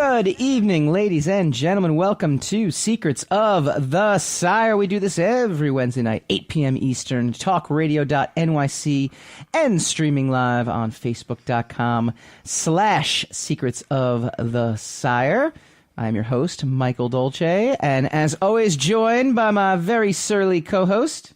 Good evening, ladies and gentlemen. Welcome to Secrets of the Sire. We do this every Wednesday night, 8 p.m. Eastern, talkradio.nyc, and streaming live on facebook.com/Secrets of the Sire. I'm your host, Michael Dolce, and as always, joined by my very surly co-host.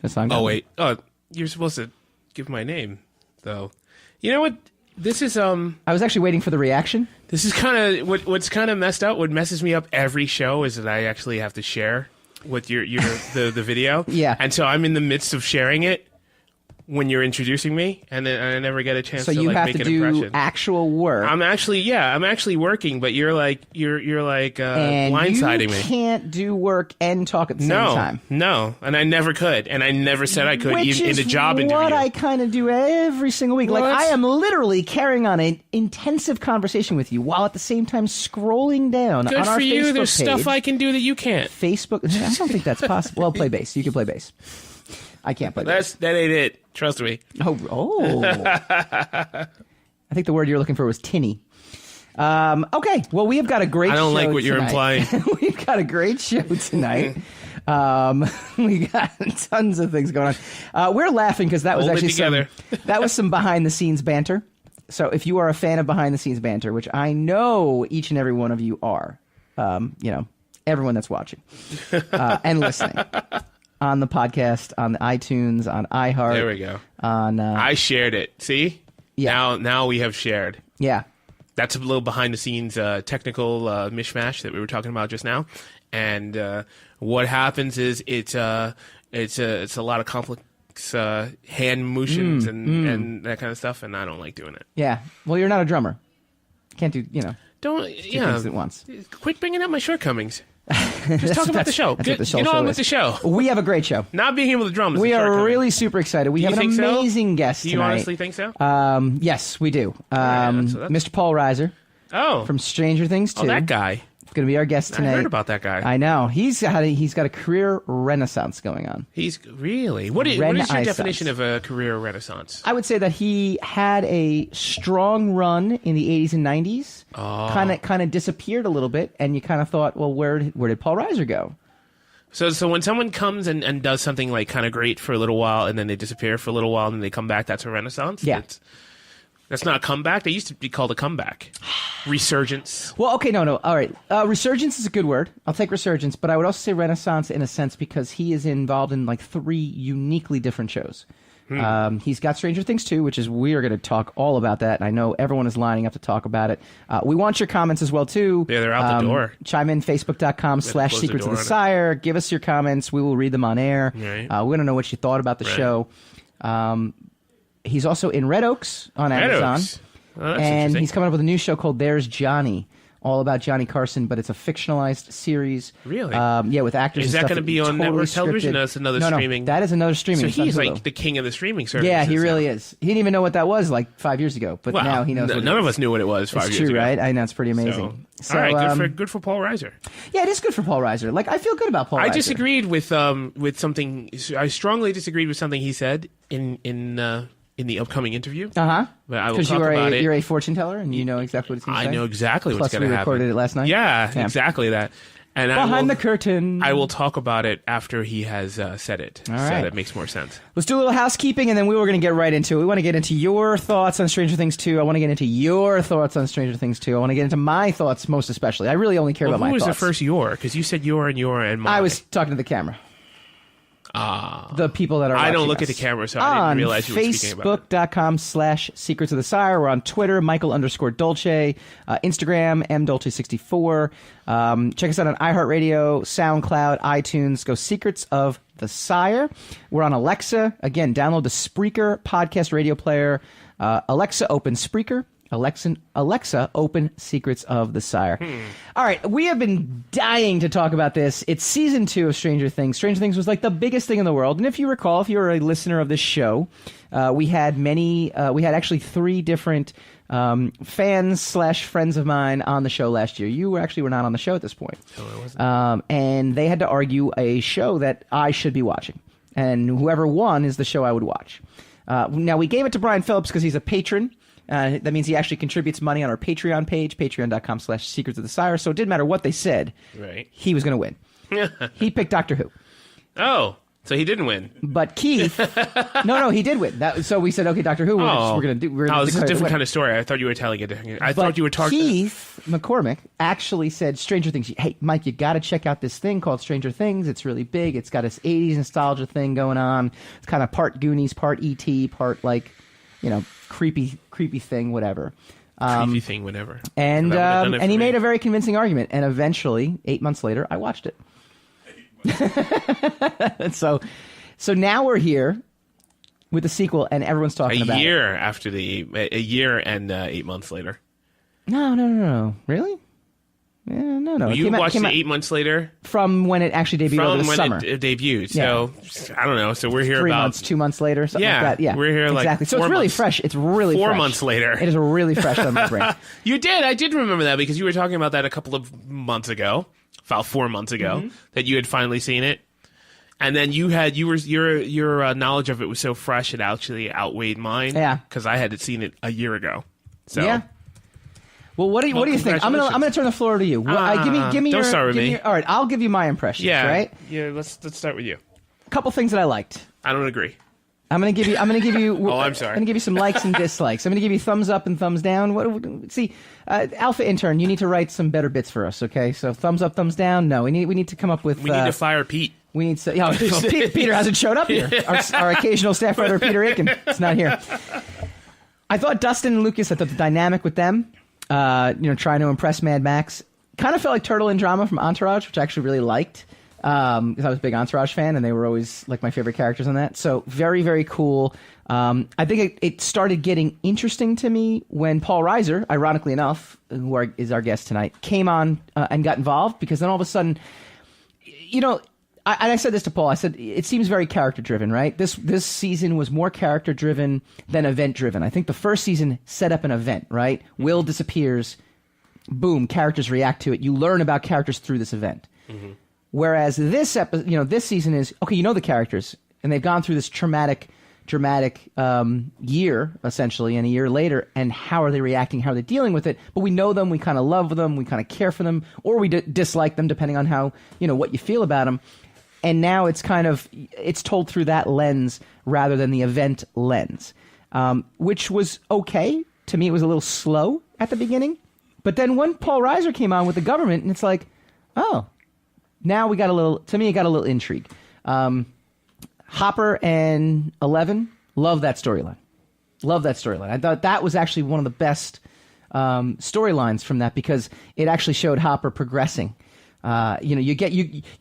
Oh, wait. Oh, you're supposed to give my name, though. You know what? This is I was actually waiting for the reaction. This is kind of what's kind of messed up. What messes me up every show is that I actually have to share with the video. Yeah. And so I'm in the midst of sharing it when you're introducing me, and then I never get a chance to you like have make to an do impression. actual work. I'm actually working, but you're blindsiding me. You can't do work and talk at the same time. No, and I never could, and I never said I could even in a job interview. What I kind of do every single week. What? Like I am literally carrying on an intensive conversation with you while at the same time scrolling down Good on our for you. Facebook There's page. stuff I can do that you can't. Facebook. I don't think that's possible. Well, play bass. You can play bass. I can't play bass. That ain't it. Trust me. Oh. I think the word you're looking for was tinny. Okay. Well, we have got a great show I don't like what you're implying. We've got a great show tonight. We got tons of things going on. We're laughing because that was Hold it actually together. that was some behind-the-scenes banter. So if you are a fan of behind-the-scenes banter, which I know each and every one of you are, everyone that's watching and listening. On the podcast, on the iTunes, on iHeart. There we go. I shared it. See? Yeah. Now we have shared. Yeah. That's a little behind the scenes technical mishmash that we were talking about just now. And what happens is it's a lot of complex hand motions and that kind of stuff, and I don't like doing it. Yeah. Well, you're not a drummer. Can't do, two things at once. Quit bringing up my shortcomings. Just talk about the show. Get on with the show. We have a great show. Not being able to drum is We a are shortcoming. really super excited. We have an amazing guest tonight. Do you honestly think so? Yes, we do. That's Mr. Paul Reiser from Stranger Things 2. Oh, that guy. Going to be our guest tonight. I heard about that guy. I know. He's got a career renaissance going on. He's really? What is your definition of a career renaissance? I would say that he had a strong run in the 80s and 90s. Kind of disappeared a little bit, and you kind of thought, well, where did Paul Reiser go? So when someone comes and does something like kind of great for a little while, and then they disappear for a little while, and then they come back, that's a renaissance? Yeah. That's not a comeback. They used to be called a comeback. Resurgence. Well, okay, no. All right. Resurgence is a good word. I'll take resurgence, but I would also say renaissance in a sense because he is involved in like 3 uniquely different shows. He's got Stranger Things 2, which is we are going to talk all about that, and I know everyone is lining up to talk about it. We want your comments as well, too. Yeah, they're out the door. Chime in, facebook.com/Secrets of the Sire. Give us your comments. We will read them on air. Right. We want to know what you thought about the show. He's also in Red Oaks on Amazon. Oh, that's and interesting. he's coming up with a new show called There's Johnny, all about Johnny Carson, but it's a fictionalized series. Really? Yeah, with actors Is and that stuff. going to be on totally network television? scripted. No, that's another No, streaming. that is another streaming. So It's on he's Hulu. like the king of the streaming services. Yeah, he now. really is. He didn't even know what that was like 5 years ago, but Well, now he knows. None of us knew what it was 5 years ago. It's true, right? I know, it's pretty amazing. So, all right, good for Paul Reiser. Yeah, it is good for Paul Reiser. Like, I feel good about Paul Reiser. I disagreed with something. I strongly disagreed with something he said in the upcoming interview. But I will talk about it. You're a fortune teller, and you know exactly what it's going to say. I know exactly what's Plus, going to happen. we recorded it last night. Yeah, exactly that. And Behind the curtain. I will talk about it after he has said it. All so right. that makes more sense. Let's do a little housekeeping, and then we were going to get right into it. We want to get into your thoughts on Stranger Things 2. I want to get into your thoughts on Stranger Things 2. I want to get into my thoughts most especially. I really only care about my thoughts. Who was the first your? Because you said your and my. I was talking to the camera. The people that are watching I don't look us. at the camera, so I didn't realize you were speaking about it. Facebook.com/Secrets of the Sire. We're on Twitter, Michael_Dolce. Instagram, MDolce64. Check us out on iHeartRadio, SoundCloud, iTunes. Go Secrets of the Sire. We're on Alexa. Again, download the Spreaker podcast radio player. Alexa, open Spreaker. Alexa, open Secrets of the Sire. All right, we have been dying to talk about this. It's season 2 of Stranger Things. Stranger Things was like the biggest thing in the world. And if you recall, if you were a listener of this show, we had actually 3 different fans/friends of mine on the show last year. You actually were not on the show at this point. No, I wasn't. And they had to argue a show that I should be watching. And whoever won is the show I would watch. Now, we gave it to Brian Phillips because he's a patron. That means he actually contributes money on our Patreon page, patreon.com/Secrets of the Sire. So it didn't matter what they said. Right. He was going to win. He picked Doctor Who. Oh, so he didn't win. But Keith, no, he did win. So we said, okay, Doctor Who, we're going to do. This is a different kind of story. I thought you were telling it. I thought you were talking. Keith McCormick actually said Stranger Things. Hey, Mike, you got to check out this thing called Stranger Things. It's really big. It's got this 80s nostalgia thing going on. It's kind of part Goonies, part E.T., part creepy thing, whatever. Creepy thing, whatever. And he made a very convincing argument. And eventually, 8 months later, I watched it. So now we're here with the sequel, and everyone's talking about it. A year and 8 months later. No. Really? Yeah, no. You watched it 8 months later? From when it actually debuted over the summer. It debuted. So, I don't know. So we're here 3 about... months, 2 months later, something like that. Yeah, we're here exactly. So it's really fresh. It's really 4 fresh. months later. It is really fresh on my brain. You did. I did remember that because you were talking about that a couple of months ago. About 4 months ago, that you had finally seen it, and then your knowledge of it was so fresh it actually outweighed mine. Yeah, because I had seen it a year ago. So yeah. Well, what do you think? I'm gonna turn the floor to you. Give me. Don't start with me. All right, I'll give you my impressions. Yeah, right. Yeah, let's start with you. A couple things that I liked. I don't agree. I'm gonna give you. Oh, I'm sorry. I'm gonna give you some likes and dislikes. I'm gonna give you thumbs up and thumbs down. See, Alpha Intern, you need to write some better bits for us. Okay, so thumbs up, thumbs down. No, we need to come up with. We need to fire Pete. We need to. Peter hasn't showed up here. Our occasional staff writer Peter Aiken is not here. I thought Dustin Lucas. I thought the dynamic with them, trying to impress MadMAx, kind of felt like Turtle and Drama from Entourage, which I actually really liked. Because I was a big Entourage fan, and they were always like my favorite characters on that. So very, very cool. I think it started getting interesting to me when Paul Reiser, ironically enough, who is our guest tonight, came on and got involved. Because then all of a sudden, I said this to Paul. I said it seems very character driven, right? This season was more character driven than event driven. I think the first season set up an event, right? Will disappears, boom, characters react to it. You learn about characters through this event. Mm-hmm. Whereas this this season is okay. You know the characters, and they've gone through this dramatic year essentially, and a year later, and how are they reacting? How are they dealing with it? But we know them. We kind of love them. We kind of care for them, or we dislike them, depending on how what you feel about them. And now it's it's told through that lens rather than the event lens, which was okay to me. It was a little slow at the beginning, but then when Paul Reiser came on with the government, and it's like, oh. Now we got it got a little intrigue. Hopper and 11, love that storyline. I thought that was actually one of the best storylines from that because it actually showed Hopper progressing. You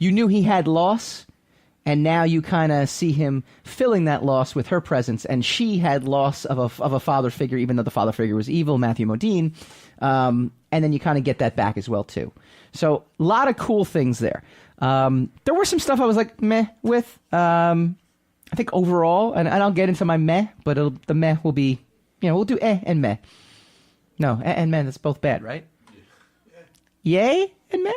knew he had loss, and now you kind of see him filling that loss with her presence, and she had loss of a father figure, even though the father figure was evil, Matthew Modine, and then you kind of get that back as well too. So a lot of cool things there. There were some stuff I was like meh with. I think overall, and I'll get into my meh, but the meh will be, we'll do and meh. No, and meh, that's both bad, right? Yay and meh.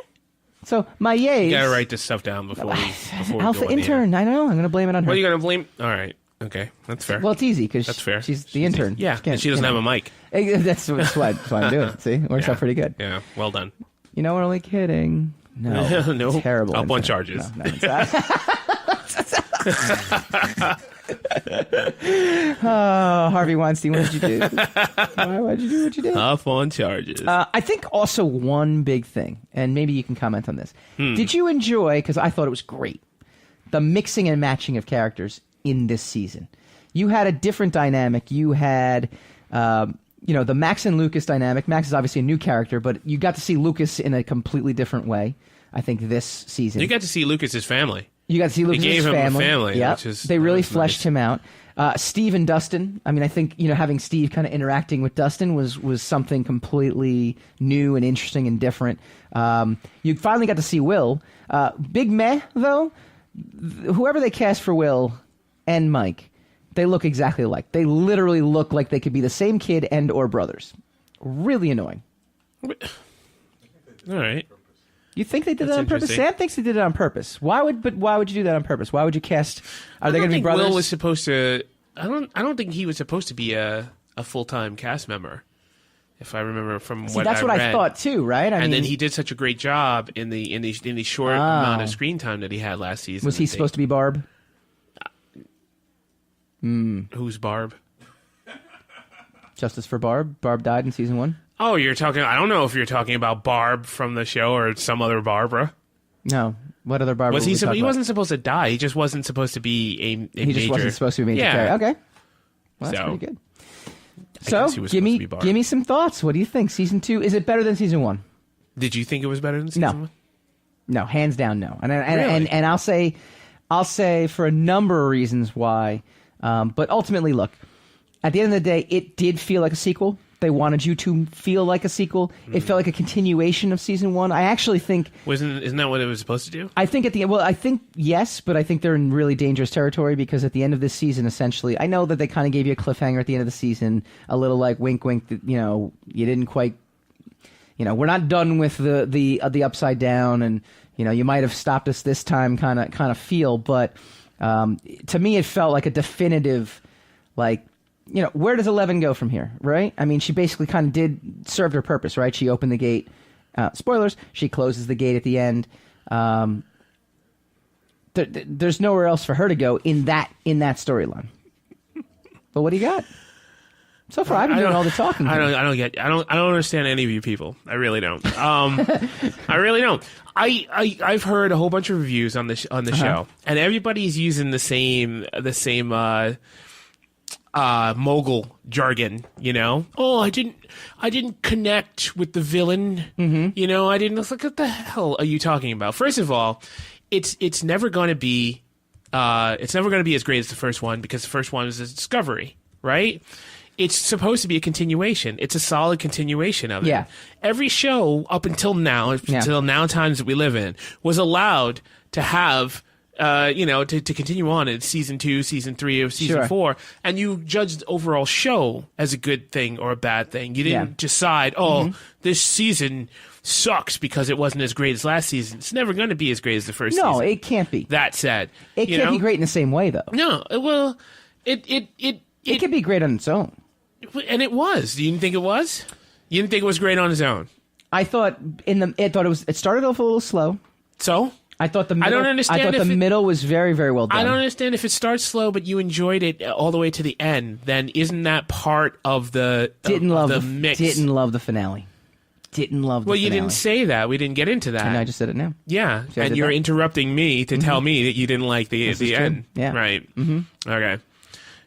So my yays. You gotta write this stuff down before Alpha we Intern. I know. I'm gonna blame it on her. What are you gonna blame? All right. Okay, that's fair. Well, it's easy because that's fair. She's the intern. Yeah, and she doesn't have a mic. That's why I'm doing it. See, it works out pretty good. Yeah, well done. We're only kidding. No, no, terrible. Up on charges. Oh, Harvey Weinstein, what did you do? Why did you do what you did? Up on charges. I think also one big thing, and maybe you can comment on this. Did you enjoy, because I thought it was great, the mixing and matching of characters in this season? You had a different dynamic. You had, the Max and Lucas dynamic. Max is obviously a new character, but you got to see Lucas in a completely different way, I think, this season. You got to see Lucas's family. You got to see Lucas's family. They gave him a family. Yep. They really fleshed him out. Steve and Dustin. I mean, I think having Steve kind of interacting with Dustin was something completely new and interesting and different. You finally got to see Will. Big meh though. Whoever they cast for Will and Mike, they look exactly alike. They literally look like they could be the same kid and or brothers. Really annoying. All right. You think they did that on purpose? Sam thinks they did it on purpose. Why would you do that on purpose? Why would you cast? Are they going to be brothers? Will was supposed to. I don't think he was supposed to be a a full-time cast member, if I remember from See, what that's I what read. I thought too, right? I mean, Then he did such a great job in the short amount of screen time that he had last season. Was he supposed to be Barb? Who's Barb? Justice for Barb. Barb died in season 1. Oh, you're talking. I don't know if you're talking about Barb from the show or some other Barbara. No. What other Barbara? He wasn't supposed to die. He just wasn't supposed to be a He major. just wasn't supposed to be a major character. Okay. Well, that's pretty good. So, give me some thoughts. What do you think? Season 2, is it better than season 1? Did you think it was better than season 1? No, hands down, no. And Really? and I'll say for a number of reasons why. But ultimately, look, at the end of the day, it did feel like a sequel. They wanted you to feel like a sequel. It felt like a continuation of season 1. I actually think isn't that what it was supposed to do? I think at the end, well, I think yes, but I think they're in really dangerous territory because at the end of this season, essentially, I know that they kind of gave you a cliffhanger at the end of the season, a little like wink, wink. That, you didn't quite. We're not done with the upside down, and you might have stopped us this time, kind of feel. But to me, it felt like a definitive, like. Where does 11 go from here, right? I mean, she basically kind of served her purpose, right? She opened the gate. Spoilers, she closes the gate at the end. There's nowhere else for her to go in that storyline. But what do you got? So far, I've been doing all the talking. I don't understand any of you people. I really don't. I really don't. I've heard a whole bunch of reviews on the show, and everybody's using the same mogul jargon, Oh, I didn't connect with the villain. I didn't. It's like, what the hell are you talking about? First of all, it's never going to be as great as the first one because the first one is a discovery, right? It's supposed to be a continuation. It's a solid continuation of it. Yeah. Every show up until now, times that we live in, was allowed to have. To continue on in season 2, season 3, or season 4, and you judged the overall show as a good thing or a bad thing. You didn't decide, this season sucks because it wasn't as great as last season. It's never going to be as great as the first season. No, it can't be. That said. It can't be great in the same way, though. No, well, it could be great on its own. And it was. You didn't think it was? You didn't think it was great on its own? I thought it started off a little slow. So? I thought the middle, I don't understand. I thought the middle was very, very well done. I don't understand if it starts slow, but you enjoyed it all the way to the end. Then isn't that part of the mix? Didn't love the finale. Didn't love the finale. Well, you didn't say that. We didn't get into that. And I just said it now. Yeah, and you're interrupting me to tell me that you didn't like the end. Yeah. Right. Mm-hmm. Okay.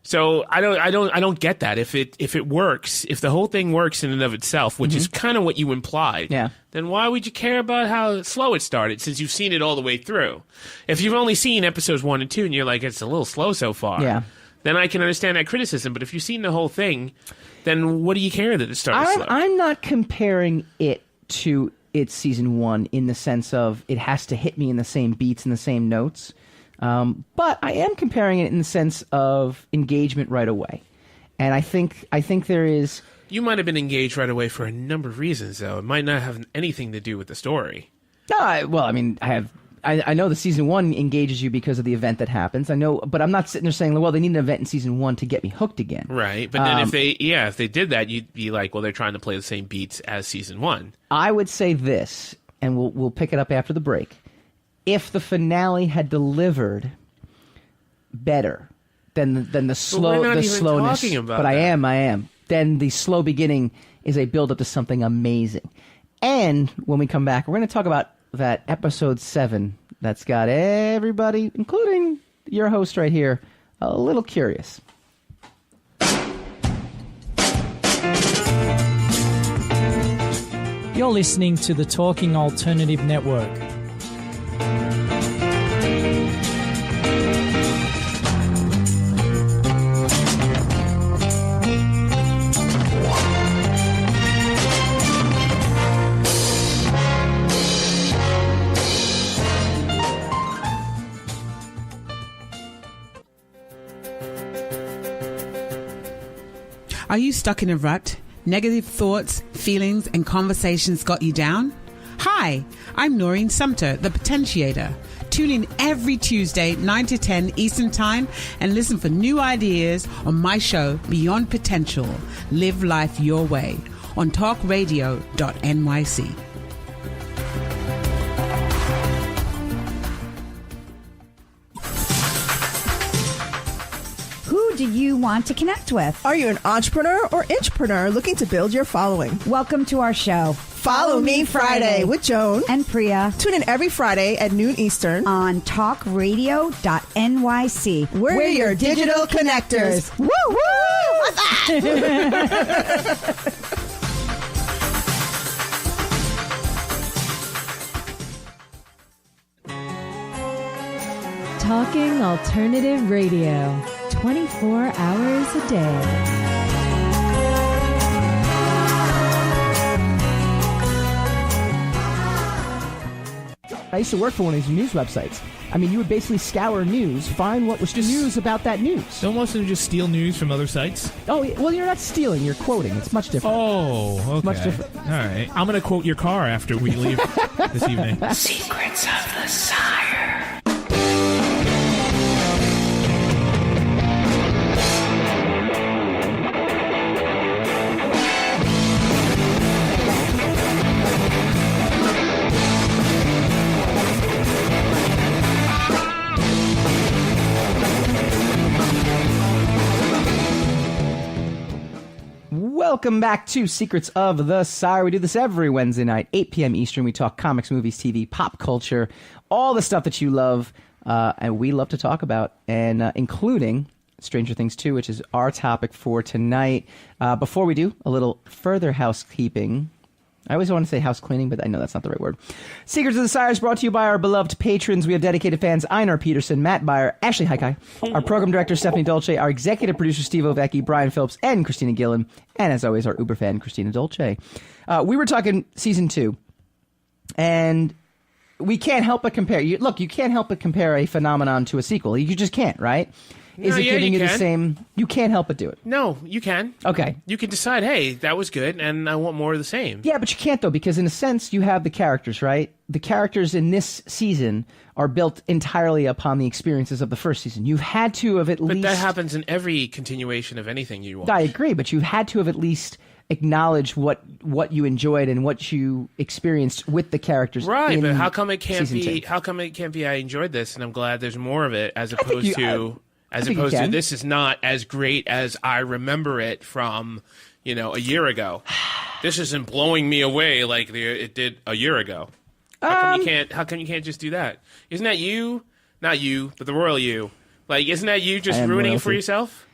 So I don't get that. If it works, if the whole thing works in and of itself, which is kind of what you implied, then why would you care about how slow it started since you've seen it all the way through? If you've only seen episodes 1 and 2 and you're like, it's a little slow so far, then I can understand that criticism. But if you've seen the whole thing, then what do you care that it started slow? I'm not comparing it to its season 1 in the sense of it has to hit me in the same beats and the same notes. But I am comparing it in the sense of engagement right away. And I think there is... You might have been engaged right away for a number of reasons, though. It might not have anything to do with the story. No, well, I mean, I know the season 1 engages you because of the event that happens. I know, but I'm not sitting there saying, well, they need an event in season 1 to get me hooked again. Right, but then if they did that, you'd be like, well, they're trying to play the same beats as season 1. I would say this, and we'll pick it up after the break. If the finale had delivered better than the slowness, but I am. Then the slow beginning is a build up to something amazing. And when we come back, we're going to talk about that episode 7 that's got everybody, including your host right here, a little curious. You're listening to the Talking Alternative Network. Are you stuck in a rut? Negative thoughts, feelings, and conversations got you down? Hi, I'm Noreen Sumter, the Potentiator. Tune in every Tuesday, 9 to 10 Eastern Time, and listen for new ideas on my show, Beyond Potential. Live life your way on talkradio.nyc. Who do you want to connect with? Are you an entrepreneur or intrapreneur looking to build your following? Welcome to our show. Follow Me Friday with Joan and Priya. Tune in every Friday at noon Eastern on talkradio.nyc. We're your digital connectors. Woo woo! What's that? Talking Alternative Radio, 24 hours a day. I used to work for one of these news websites. I mean, you would basically scour news, find what was news about that news. Don't most of them just steal news from other sites? Oh, well, you're not stealing, you're quoting. It's much different. Oh, okay. It's much different. All right. I'm going to quote your car after we leave this evening. Secrets of the Sire. Welcome back to Secrets of the Sire. We do this every Wednesday night, 8 p.m. Eastern. We talk comics, movies, TV, pop culture, all the stuff that you love, and we love to talk about, and including Stranger Things 2, which is our topic for tonight. Before we do, a little further housekeeping. I always want to say house cleaning, but I know that's not the right word. Secrets of the Sire is brought to you by our beloved patrons. We have dedicated fans Einar Peterson, Matt Beyer, Ashley Haikai, our program director Stephanie Dolce, our executive producer Steve Ovecki, Brian Phillips, and Christina Gillen, and as always, our Uber fan Christina Dolce. We were talking season 2, and we can't help but compare. You can't help but compare a phenomenon to a sequel. You just can't, right? Is it giving you the same? You can't help but do it. No, you can. Okay. You can decide, hey, that was good, and I want more of the same. Yeah, but you can't, though, because in a sense, you have the characters, right? The characters in this season are built entirely upon the experiences of the first season. You've had to have at least... But that happens in every continuation of anything you watch. I agree, but you've had to have at least acknowledged what you enjoyed and what you experienced with the characters. Right, but how come it can't be? 2? How come it can't be? I enjoyed this, and I'm glad there's more of it, as opposed to this is not as great as I remember it from, a year ago. This isn't blowing me away like it did a year ago. How come you can't just do that? Isn't that you? Not you, but the royal you. Like, isn't that you just ruining it for yourself?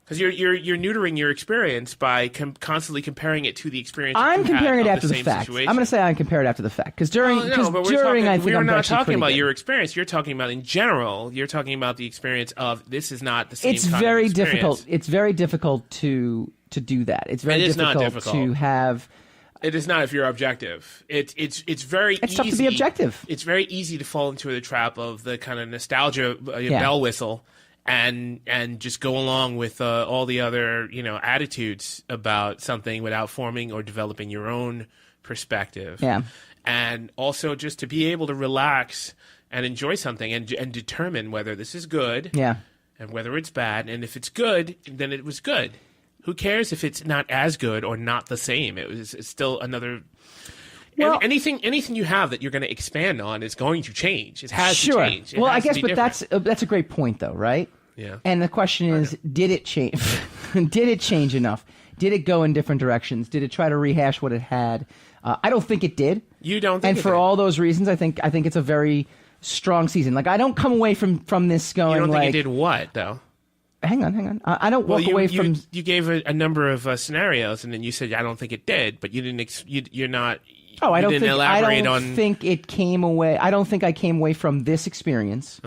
Because you're neutering your experience by constantly comparing it to the experience. I'm comparing it after the fact. Situation. I'm going to say I compare it after the fact because we're not talking about good. Your experience. You're talking about in general. You're talking about the experience of this is not the same. It's kind very of experience. difficult. It's very difficult to do that. It's very difficult to have. It is not if you're objective. It's very easy. It's tough to be objective. It's very easy to fall into the trap of the kind of nostalgia bell whistle. And just go along with all the other attitudes about something without forming or developing your own perspective. Yeah, and also just to be able to relax and enjoy something and determine whether this is good. Yeah, and whether it's bad. And if it's good, then it was good. Who cares if it's not as good or not the same? It's still another. Well, anything you have that you're going to expand on is going to change. It has to change. Well, I guess, but that's a great point, though, right? Yeah. And the question is, did it change? Did it change enough? Did it go in different directions? Did it try to rehash what it had? I don't think it did. You don't think and it for did. all those reasons, I think it's a very strong season. Like, I don't come away from this going like... You don't think it did what, though? Hang on. I don't walk away from... You gave a number of scenarios, and then you said, I don't think it did, but you didn't... You're not... Oh, I don't think think it came away... I don't think I came away from this experience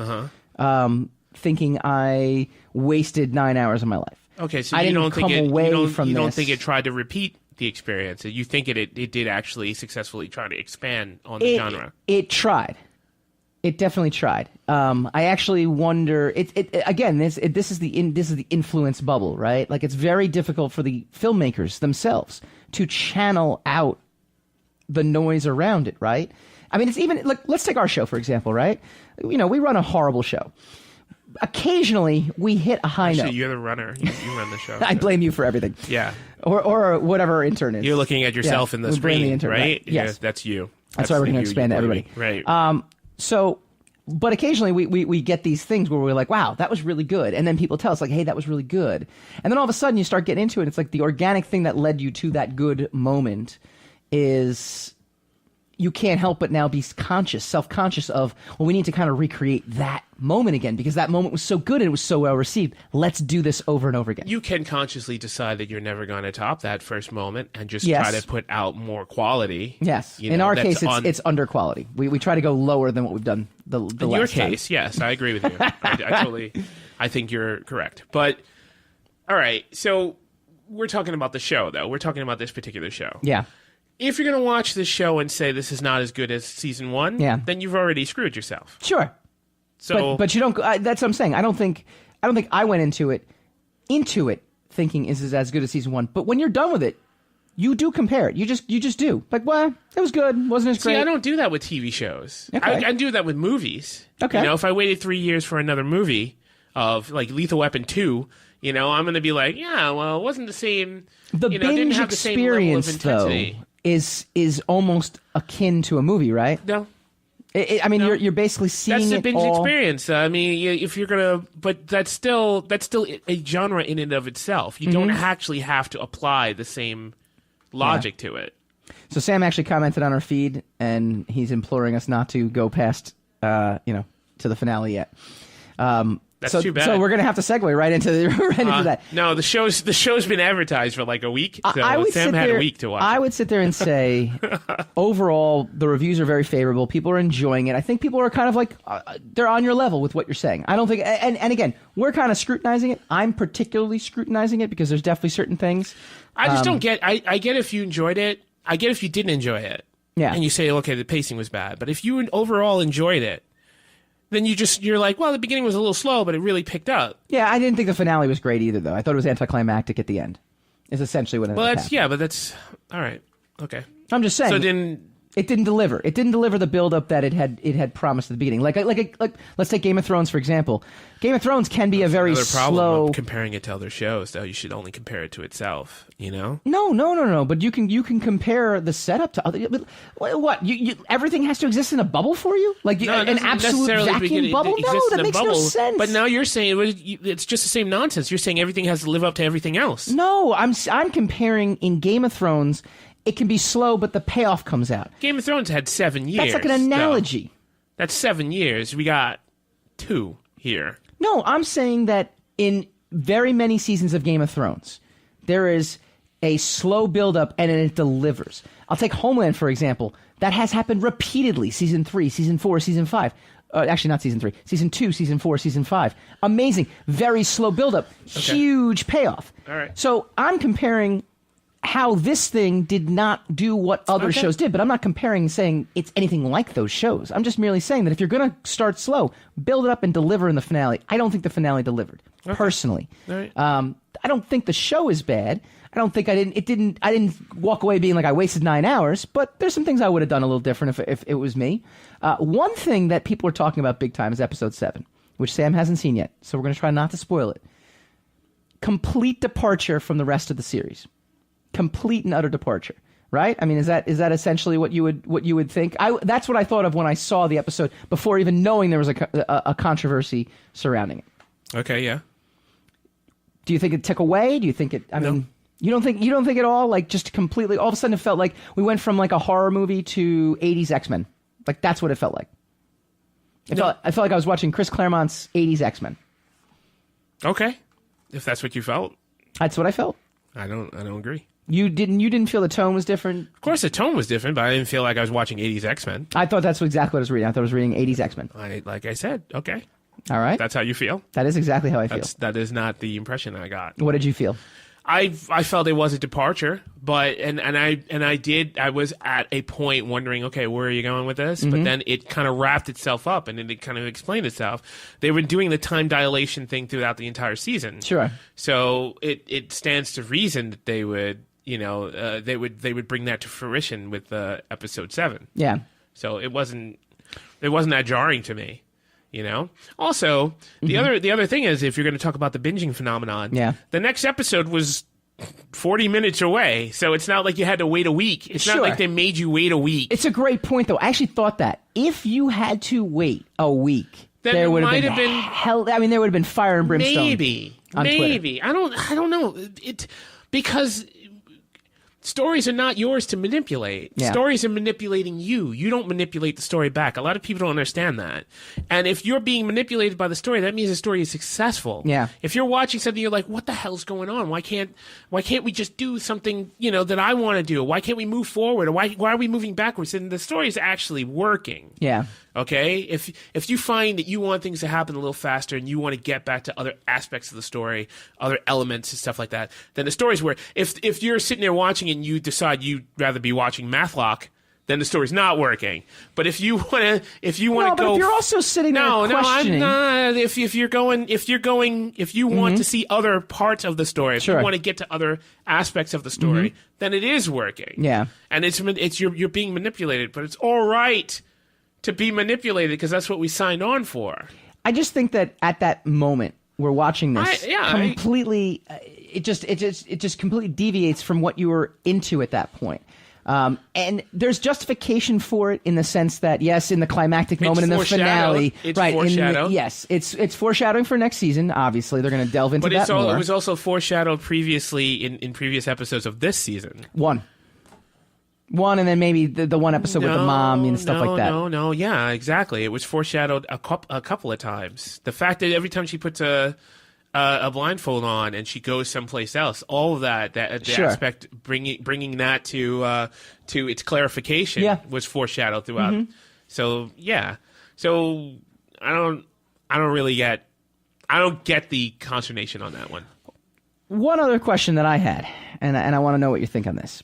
thinking I wasted 9 hours of my life. Okay, so I you didn't don't think come it, away you don't, from you this. don't think it tried to repeat the experience. You think it did actually successfully try to expand on the genre. It tried. It definitely tried. I actually wonder. Again. This is the influence bubble, right? Like, it's very difficult for the filmmakers themselves to channel out the noise around it, right? I mean, it's even, look, let's take our show, for example, right? We run a horrible show. Occasionally, we hit a high note. You're the runner. You run the show. I blame you for everything. Yeah. Or whatever our intern is. You're looking at yourself in the we blame screen, the intern, right? Yes. Yeah, that's you. That's why we're going to expand to everybody. Right. But occasionally we get these things where we're like, wow, that was really good. And then people tell us like, hey, that was really good. And then all of a sudden you start getting into it. It's like the organic thing that led you to that good moment is you can't help but now be self-conscious of, well, we need to kind of recreate that moment again because that moment was so good and it was so well received. Let's do this over and over again. You can consciously decide that you're never going to top that first moment and just try to put out more quality. Yes. In our case, it's under quality. We try to go lower than what we've done the last time. In your case, yes, I agree with you. I think you're correct. But, all right, so we're talking about the show, though. We're talking about this particular show. Yeah. If you're going to watch this show and say this is not as good as season 1, then you've already screwed yourself. Sure. So, but you don't. That's what I'm saying. I don't think I went into it thinking is as good as season 1. But when you're done with it, you do compare it. You just do. Like, well, it was good. Wasn't as great. See, I don't do that with TV shows. Okay. I do that with movies. Okay. If I waited 3 years for another movie of like Lethal Weapon 2, I'm going to be like, yeah, well, it wasn't the same. The binge binge have the same level of experience, though, intensity. is almost akin to a movie, right? No. I mean, you're basically seeing that's the it binge all. experience. I mean, if you're gonna, but that's still a genre in and of itself. You don't actually have to apply the same logic to it. So Sam actually commented on our feed, and he's imploring us not to go past, to the finale yet. That's so, too bad. So we're gonna have to segue right into that. No, the show's been advertised for like a week. So I would Sam had a week to watch. I would sit there and say, overall, the reviews are very favorable. People are enjoying it. I think people are kind of like they're on your level with what you're saying. I don't think, and again, we're kind of scrutinizing it. I'm particularly scrutinizing it because there's definitely certain things. I just don't get. I get if you enjoyed it. I get if you didn't enjoy it. Yeah. And you say, okay, the pacing was bad. But if you overall enjoyed it, then you're like, well, the beginning was a little slow, but it really picked up. Yeah, I didn't think the finale was great either, though. I thought it was anticlimactic at the end. Is essentially what it happened. But that's all right. Okay. I'm just saying. So then it didn't deliver. It didn't deliver the build-up that it had promised at the beginning. Like let's take Game of Thrones for example. Game of Thrones can be a very slow. Comparing it to other shows, though, you should only compare it to itself. No. But you can compare the setup to other. What? You everything has to exist in a bubble for you? Like an absolute vacuum bubble? No, that makes no sense. But now you're saying it's just the same nonsense. You're saying everything has to live up to everything else. No, I'm comparing in Game of Thrones. It can be slow, but the payoff comes out. Game of Thrones had 7 years. That's like an analogy. That's 7 years. We got 2 here. No, I'm saying that in very many seasons of Game of Thrones, there is a slow build-up and then it delivers. I'll take Homeland, for example. That has happened repeatedly. Season 3, Season 4, Season 5. Actually, not Season 3. Season 2, Season 4, Season 5. Amazing. Very slow build-up. Okay. Huge payoff. All right. So I'm comparing how this thing did not do what other shows did, but I'm not comparing saying it's anything like those shows. I'm just merely saying that if you're going to start slow, build it up and deliver in the finale. I don't think the finale delivered, personally. All right. I don't think the show is bad. I don't think I didn't walk away being like I wasted 9 hours, but there's some things I would have done a little different if it was me. One thing that people are talking about big time is episode 7, which Sam hasn't seen yet, so we're going to try not to spoil it. Complete departure from the rest of the series. Complete and utter departure, right? I mean, is that essentially what you would think? That's what I thought of when I saw the episode before even knowing there was a controversy surrounding it. Okay, yeah. Do you think it took away? Do you think it? I mean, you don't think at all? Like just completely. All of a sudden, it felt like we went from like a horror movie to 80s X-Men. Like that's what it felt like. I felt like I was watching Chris Claremont's 80s X-Men. Okay, if that's what you felt, that's what I felt. I don't agree. You didn't feel the tone was different? Of course the tone was different, but I didn't feel like I was watching 80s X-Men. I thought that's exactly what I was reading. I thought I was reading 80s X-Men. Like I said, okay. All right. That's how you feel? That is exactly how I feel. That is not the impression I got. What did you feel? I felt it was a departure, but I was at a point wondering, okay, where are you going with this? Mm-hmm. But then it kind of wrapped itself up and it kind of explained itself. They were doing the time dilation thing throughout the entire season. Sure. So it stands to reason that they would, they would bring that to fruition with episode 7. Yeah. So it wasn't that jarring to me. You know. Also, the other thing is, if you're going to talk about the binging phenomenon, the next episode was 40 minutes away, so it's not like you had to wait a week. It's not like they made you wait a week. It's a great point, though. I actually thought that if you had to wait a week, then there would have been hell. I mean, there would have been fire and brimstone. Maybe. Twitter. I don't know. Because stories are not yours to manipulate. Yeah. Stories are manipulating you. You don't manipulate the story back. A lot of people don't understand that. And if you're being manipulated by the story, that means the story is successful. Yeah. If you're watching something, you're like, what the hell's going on? Why can't we just do something, that I want to do? Why can't we move forward? Or why are we moving backwards? And the story is actually working. Yeah. Okay? If you find that you want things to happen a little faster and you want to get back to other aspects of the story, other elements and stuff like that, then the story's where if you're sitting there watching and you decide you'd rather be watching Mathlock, then the story's not working. But if you want to go, but if you're also sitting there questioning, if you want to see other parts of the story, if you want to get to other aspects of the story, then it is working. Yeah, and you're being manipulated, but it's all right to be manipulated because that's what we signed on for. I just think that at that moment we're watching this completely. It just completely deviates from what you were into at that point. And there's justification for it in the sense that, yes, in the climactic moment in the finale, it's foreshadowed. It's foreshadowing for next season. Obviously, they're going to delve into that more. It was also foreshadowed previously in previous episodes of this season. One, and then maybe the one episode with the mom and stuff like that. No, yeah, exactly. It was foreshadowed a couple of times. The fact that every time she puts a blindfold on and she goes someplace else, all of that aspect bringing that to its clarification was foreshadowed throughout. So I don't get the consternation on that one. One other question that I had, and I want to know what you think on this.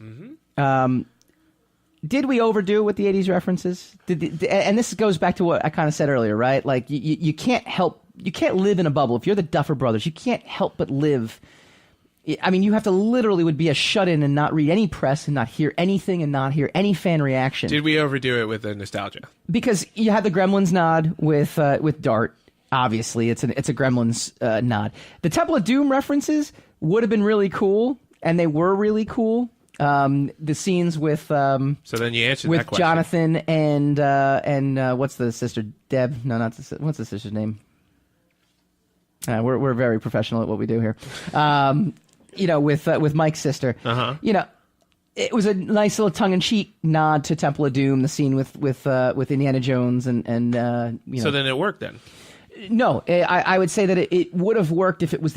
Did we overdo it with the 80s references? And this goes back to what I kind of said earlier, right? Like you can't live in a bubble. If you're the Duffer Brothers, you can't help but live. I mean, you have to literally would be a shut-in and not read any press and not hear anything and not hear any fan reaction. Did we overdo it with the nostalgia? Because you had the Gremlins nod with Dart. Obviously, it's a Gremlins nod. The Temple of Doom references would have been really cool, and they were really cool. The scenes with so then you answered with that question. Jonathan and what's the sister? Deb? No, not the, what's the sister's name? We're very professional at what we do here. With Mike's sister. It was a nice little tongue-in-cheek nod to Temple of Doom. The scene with Indiana Jones and So then it worked then. No, I would say that it would have worked if it was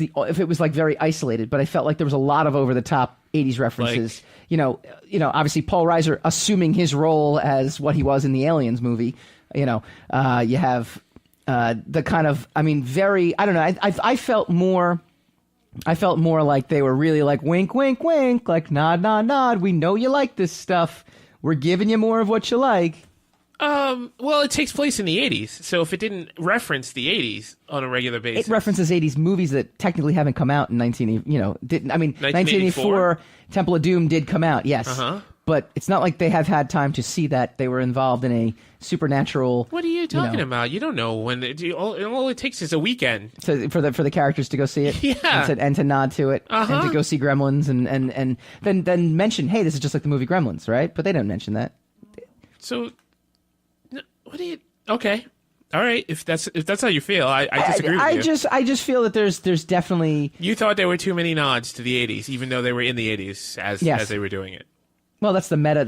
like very isolated, but I felt like there was a lot of over the top 80s references. Obviously Paul Reiser assuming his role as what he was in the Aliens movie. You have the kind of, I mean, very, I don't know. I felt more like they were really like wink, wink, wink, like nod, nod, nod. We know you like this stuff. We're giving you more of what you like. Well, it takes place in the 80s, so if it didn't reference the 80s on a regular basis... It references 80s movies that technically haven't come out in 1984, Temple of Doom did come out, yes. But it's not like they have had time to see that they were involved in a supernatural... What are you talking about? You don't know when... all it takes is a weekend. For the characters to go see it? Yeah. And to nod to it. And to go see Gremlins and then mention, hey, this is just like the movie Gremlins, right? But they didn't mention that. So... What do you? Okay, all right. If that's how you feel, I disagree with you. I just feel that there's definitely. You thought there were too many nods to the 80s, even though they were in the 80s as they were doing it. Well, that's the meta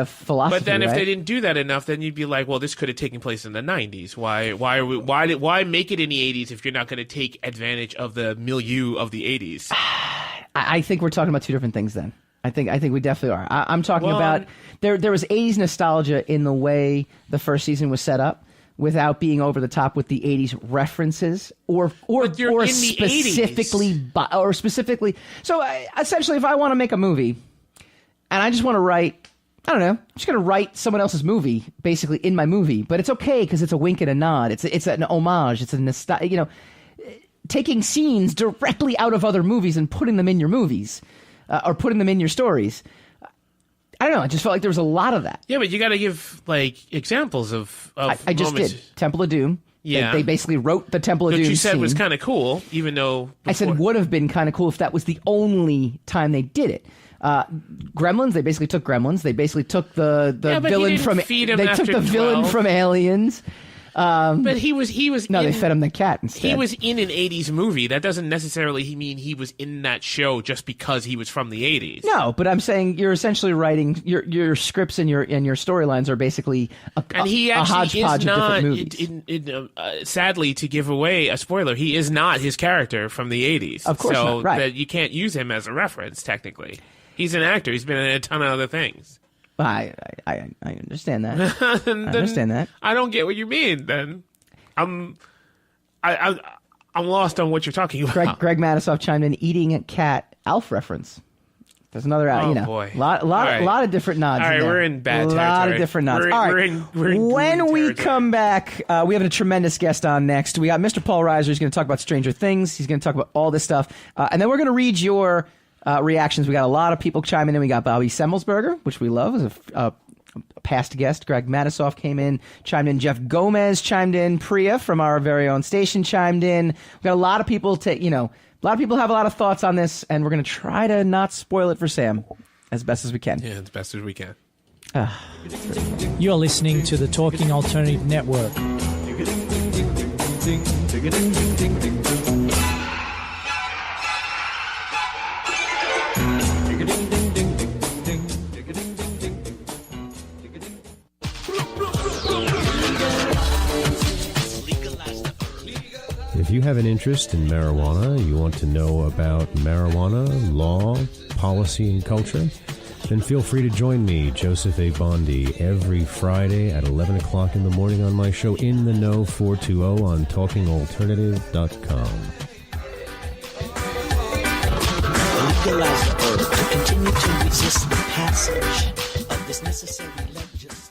philosophy. But then, right? if they didn't do that enough, then you'd be like, well, this could have taken place in the 90s. Why make it in the 80s if you're not going to take advantage of the milieu of the 80s? I think we're talking about two different things then. I think we definitely are. I'm talking about there was 80s nostalgia in the way the first season was set up, without being over the top with the 80s references or specifically. So essentially, if I want to make a movie and I just want to write, I don't know, I'm just going to write someone else's movie basically in my movie, but it's okay because it's a wink and a nod. It's an homage. It's a nostalgia. Taking scenes directly out of other movies and putting them in your movies. Or putting them in your stories. I don't know. I just felt like there was a lot of that. Yeah, but you got to give examples of I just moments. did. Temple of Doom. Yeah. They basically wrote the Temple of Doom Which you said scene. was kind of cool, even though... I said would have been kind of cool if that was the only time they did it. Gremlins, they basically took Gremlins. They basically took the villain from... They took the villain from Aliens. But he was they fed him the cat instead. He was in an 80s movie. That doesn't necessarily mean he was in that show just because he was from the 80s. No, but I'm saying you're essentially writing your scripts and your storylines are basically a hodgepodge of different movies. Sadly, to give away a spoiler, he is not his character from the 80s. Of course not, right. That you can't use him as a reference, technically. He's an actor. He's been in a ton of other things. I understand that. I understand that. I don't get what you mean. Then I'm lost on what you're talking about. Greg Matisoff chimed in, eating a cat Alf reference. There's another, boy. lot of different nods. All right, in there. we're in bad territory. A lot of different nods. All right, we're in when we territory. come back, we have a tremendous guest on next. We got Mr. Paul Reiser. He's going to talk about Stranger Things. He's going to talk about all this stuff, and then we're going to read your reactions. We got a lot of people chiming in. We got Bobby Semmelsberger, which we love, as a past guest. Greg Matisoff came in, chimed in. Jeff Gomez chimed in. Priya from our very own station chimed in. We got a lot of people a lot of people have a lot of thoughts on this, and we're going to try to not spoil it for Sam as best as we can. Yeah, as best as we can. You're listening to the Talking Alternative Network. If you have an interest in marijuana, you want to know about marijuana, law, policy, and culture, then feel free to join me, Joseph A. Bondi, every Friday at 11 o'clock in the morning on my show In the Know 420 on TalkingAlternative.com. Legalize the herb to continue to resist the passage of this necessary legislation.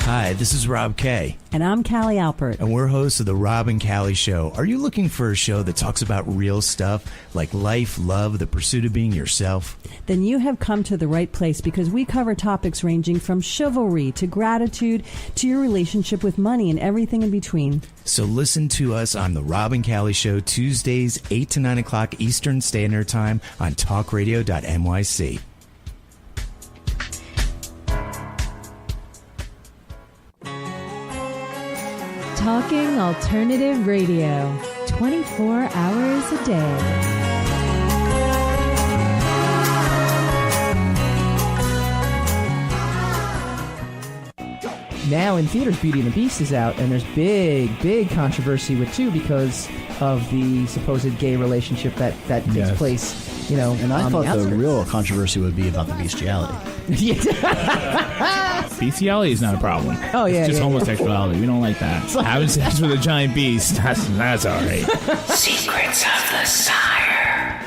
Hi, this is Rob Kay. And I'm Callie Alpert. And we're hosts of The Rob and Callie Show. Are you looking for a show that talks about real stuff like life, love, the pursuit of being yourself? Then you have come to the right place, because we cover topics ranging from chivalry to gratitude to your relationship with money and everything in between. So listen to us on The Rob and Callie Show, Tuesdays, 8 to 9 o'clock Eastern Standard Time on talkradio.nyc. Talking Alternative Radio, 24 hours a day. Now in theaters, Beauty and the Beast is out, and there's big controversy with two because of the supposed gay relationship that takes place, And I thought the real controversy would be about the bestiality. Bestiality is not a problem. Oh, yeah. It's just yeah, homosexuality. We don't like that. Having sex with a giant beast, that's all right. Secrets of the Sire.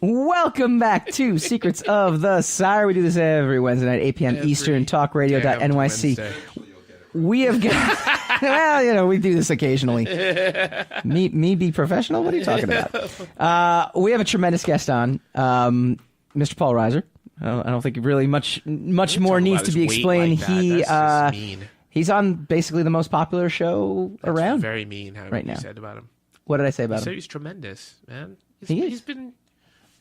Welcome back to Secrets of the Sire. We do this every Wednesday night, 8 p.m. Eastern, talkradio.nyc. We have got, well, we do this occasionally. Me be professional? What are you talking about? We have a tremendous guest on, Mr. Paul Reiser. I don't think really much more needs to be explained. He's on basically the most popular show around. Very mean how right you now. Said about him. What did I say about him? So he's tremendous, man. He's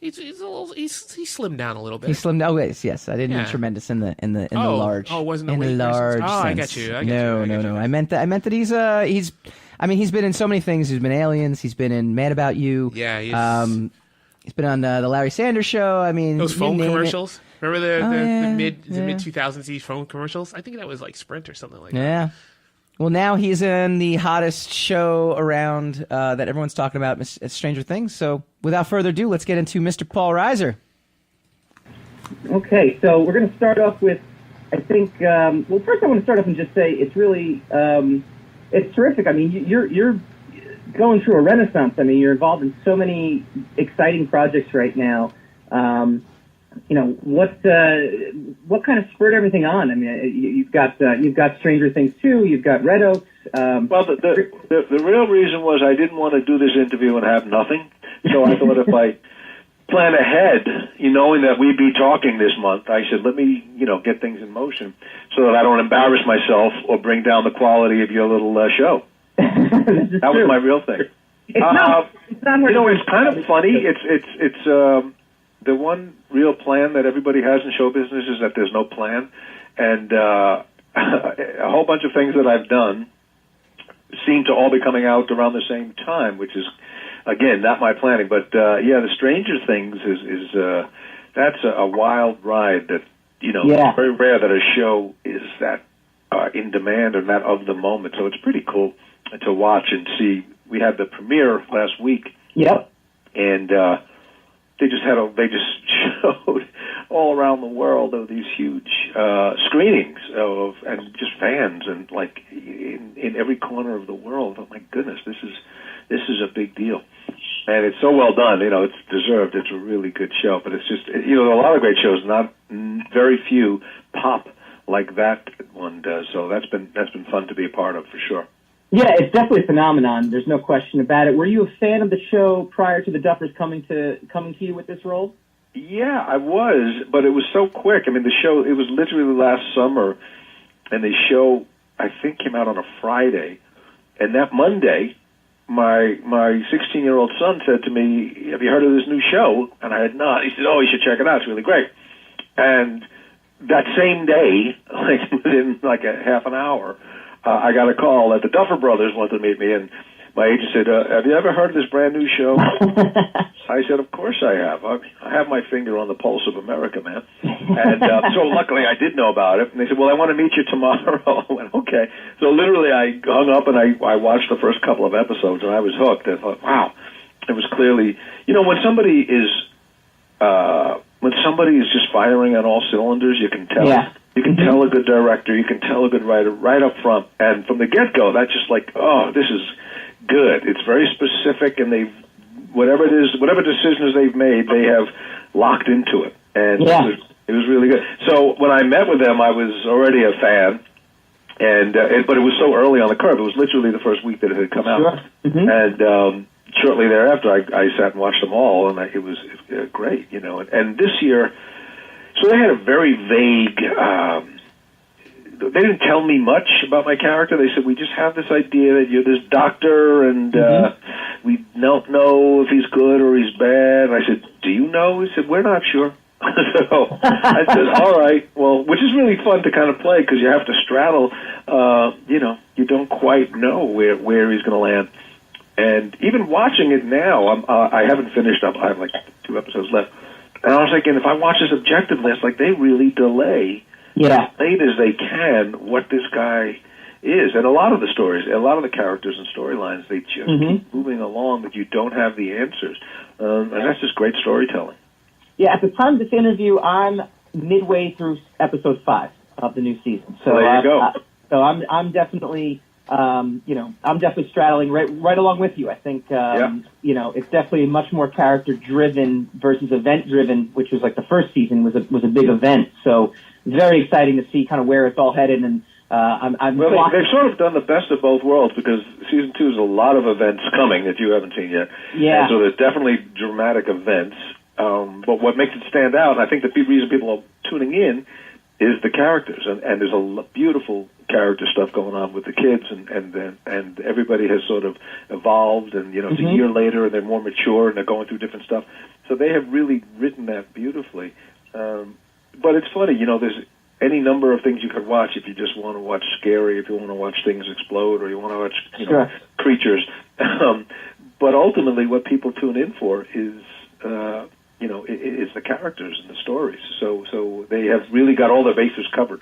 He's slimmed down a little bit. He slimmed down. Yes. I didn't mean tremendous in the large. Oh, it wasn't the in weight large sense. Oh, sense. I got you. No. I meant that he's been in so many things. He's been Aliens. He's been in Mad About You. Yeah. He's been on the Larry Sanders Show. I mean, those phone commercials. Remember the mid 2000s phone commercials? I think that was like Sprint or something like that. Yeah. Well, now he's in the hottest show around that everyone's talking about, Stranger Things. So, without further ado, let's get into Mr. Paul Reiser. Okay, so we're going to start off with, I think, first I want to start off and just say it's really it's terrific. I mean, you're going through a renaissance. I mean, you're involved in so many exciting projects right now. What kind of spurred everything on? I mean, you've got Stranger Things 2, you've got Red Oaks. Well, the real reason was I didn't want to do this interview and have nothing. So I thought if I plan ahead, knowing that we'd be talking this month, I said, let me, get things in motion so that I don't embarrass myself or bring down the quality of your little show. That was my real thing. It's not it's kind of funny. It's the one real plan that everybody has in show business is that there's no plan, and a whole bunch of things that I've done seem to all be coming out around the same time, which is, again, not my planning. But the Stranger Things is that's a wild ride. That It's very rare that a show is that in demand or that of the moment. So it's pretty cool to watch and see. We had the premiere last week. Yep. And they just showed all around the world of these huge screenings and just fans and like in every corner of the world. Oh my goodness, this is a big deal. And it's so well done, it's deserved. It's a really good show, but it's just, a lot of great shows, not very few pop like that one does. So that's been fun to be a part of for sure. Yeah, it's definitely a phenomenon. There's no question about it. Were you a fan of the show prior to the Duffers coming to you with this role? Yeah, I was, but it was so quick. I mean, the show, it was literally last summer, and the show, I think, came out on a Friday. And that Monday, my 16-year-old son said to me, have you heard of this new show? And I had not. He said, oh, you should check it out. It's really great. And that same day, within a half an hour, I got a call that the Duffer Brothers wanted to meet me, and my agent said, have you ever heard of this brand new show? I said, of course I have. I have my finger on the pulse of America, man. And so luckily I did know about it. And they said, well, I want to meet you tomorrow. I went, okay. So literally I hung up and I watched the first couple of episodes, and I was hooked. I thought, wow, it was clearly, when somebody is just firing on all cylinders, you can tell. Yeah. You can tell a good director, you can tell a good writer right up front. And from the get-go, that's just like, oh, this is good. It's very specific, and whatever decisions they've made, they have locked into it. And it was really good. So when I met with them, I was already a fan, and but it was so early on the curve. It was literally the first week that it had come out. Sure. Mm-hmm. And shortly thereafter, I sat and watched them all, and it was great, And this year, so they had a very vague, they didn't tell me much about my character. They said, we just have this idea that you're this doctor, and we don't know if he's good or he's bad. And I said, do you know? He said, we're not sure. So I said, all right, well, which is really fun to kind of play because you have to straddle, you don't quite know where he's going to land. And even watching it now, I haven't finished up. I have 2 episodes left. And I was thinking, if I watch this objectively, it's like they really delay as late as they can what this guy is. And a lot of the stories, a lot of the characters and storylines, they just keep moving along, but you don't have the answers. And that's just great storytelling. Yeah, at the time of this interview, I'm midway through episode 5 of the new season. So there you go. So I'm definitely... I'm definitely straddling right along with you. I think, it's definitely much more character-driven versus event-driven, which was like the first season was a big event. So very exciting to see kind of where it's all headed. And they've sort of done the best of both worlds because season 2 is a lot of events coming that you haven't seen yet. Yeah. And so there's definitely dramatic events. But what makes it stand out, and I think the reason people are tuning in, is the characters, and there's a beautiful character stuff going on with the kids, and everybody has sort of evolved, and it's a year later, and they're more mature, and they're going through different stuff. So they have really written that beautifully. But it's funny, there's any number of things you could watch if you just want to watch scary, if you want to watch things explode, or you want to watch creatures. But ultimately, what people tune in for is it's the characters and the stories. So they have really got all their bases covered.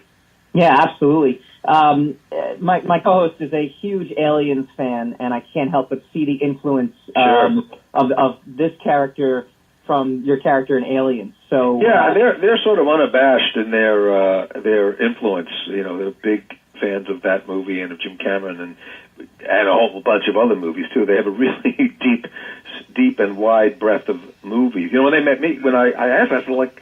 Yeah, absolutely. My co-host is a huge Aliens fan, and I can't help but see the influence of this character from your character in Aliens. So yeah, they're sort of unabashed in their influence. They're big fans of that movie and of Jim Cameron, and and a whole bunch of other movies too. They have a really deep and wide breadth of movies. When they met me, when I asked, I said, like,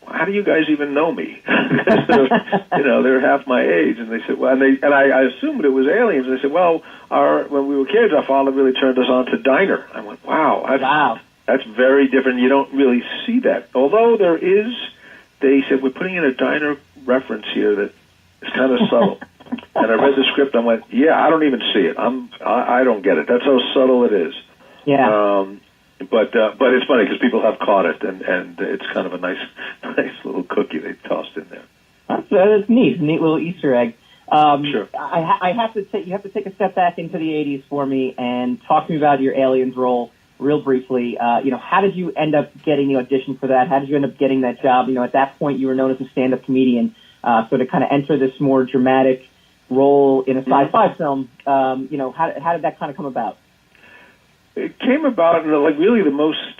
how do you guys even know me? They're half my age, and they said, well, and I assumed it was aliens. And they said, well, when we were kids, our father really turned us on to Diner. I went, wow, that's very different. You don't really see that, although there is. They said, we're putting in a Diner reference here that is kind of subtle. And I read the script. I went, yeah, I don't even see it. I don't get it. That's how subtle it is. Yeah. But it's funny because people have caught it, and it's kind of a nice little cookie they tossed in there. That's neat. Neat little Easter egg. Sure. I have to take. You have to take a step back into the '80s for me and talk to me about your Aliens role real briefly. How did you end up getting the audition for that? How did you end up getting that job? At that point, you were known as a stand-up comedian. So to kind of enter this more dramatic role in a sci-fi film, how did that kind of come about? It came about in really the most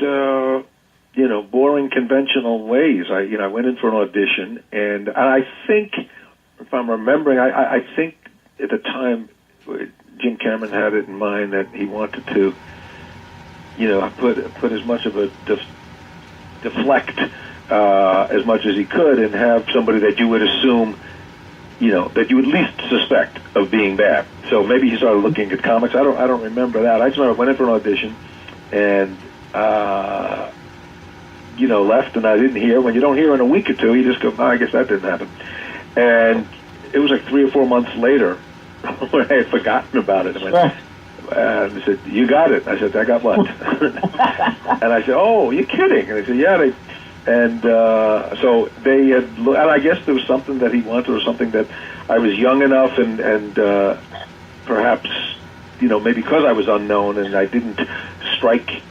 boring conventional ways. I went in for an audition, and I think, if I'm remembering, I think at the time Jim Cameron had it in mind that he wanted to put as much of a deflect as much as he could, and have somebody that you would assume, that you would least suspect of being bad. So maybe he started looking at comics. I don't remember that. I just remember I went in for an audition, and left, and I didn't hear. When you don't hear in a week or two, you just go, I guess that didn't happen. And it was like 3 or 4 months later when I had forgotten about it. And they said, you got it. I said, I got what? And I said, oh, you're kidding. And they said, yeah. So they had, and I guess there was something that he wanted, or something that I was young enough, and perhaps, maybe because I was unknown and I didn't strike,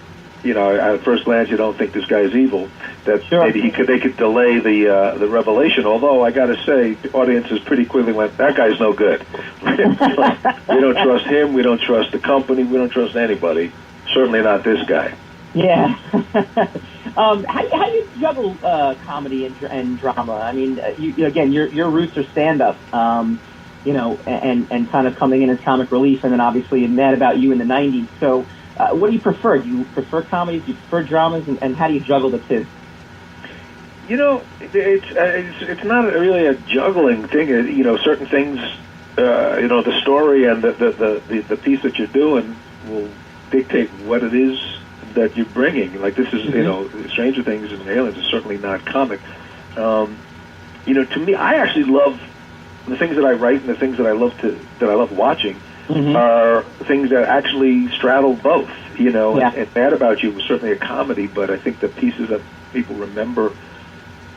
at first glance you don't think this guy's evil, that maybe they could delay the revelation. Although I got to say, the audiences pretty quickly went, that guy's no good. We don't trust him. We don't trust the company. We don't trust anybody. Certainly not this guy. Yeah. How do you juggle comedy and drama? I mean, your roots are stand-up, and kind of coming in as comic relief, and then obviously Mad About You in the 90s. So what do you prefer? Do you prefer comedies? Do you prefer dramas? And how do you juggle the two? It's not really a juggling thing. Certain things, the story and the piece that you're doing will dictate what it is that you're bringing. Like this is, Stranger Things and Aliens is certainly not comic. To me, I actually love the things that I write, and the things that I love watching are things that actually straddle both. And Mad About You was certainly a comedy, but I think the pieces that people remember,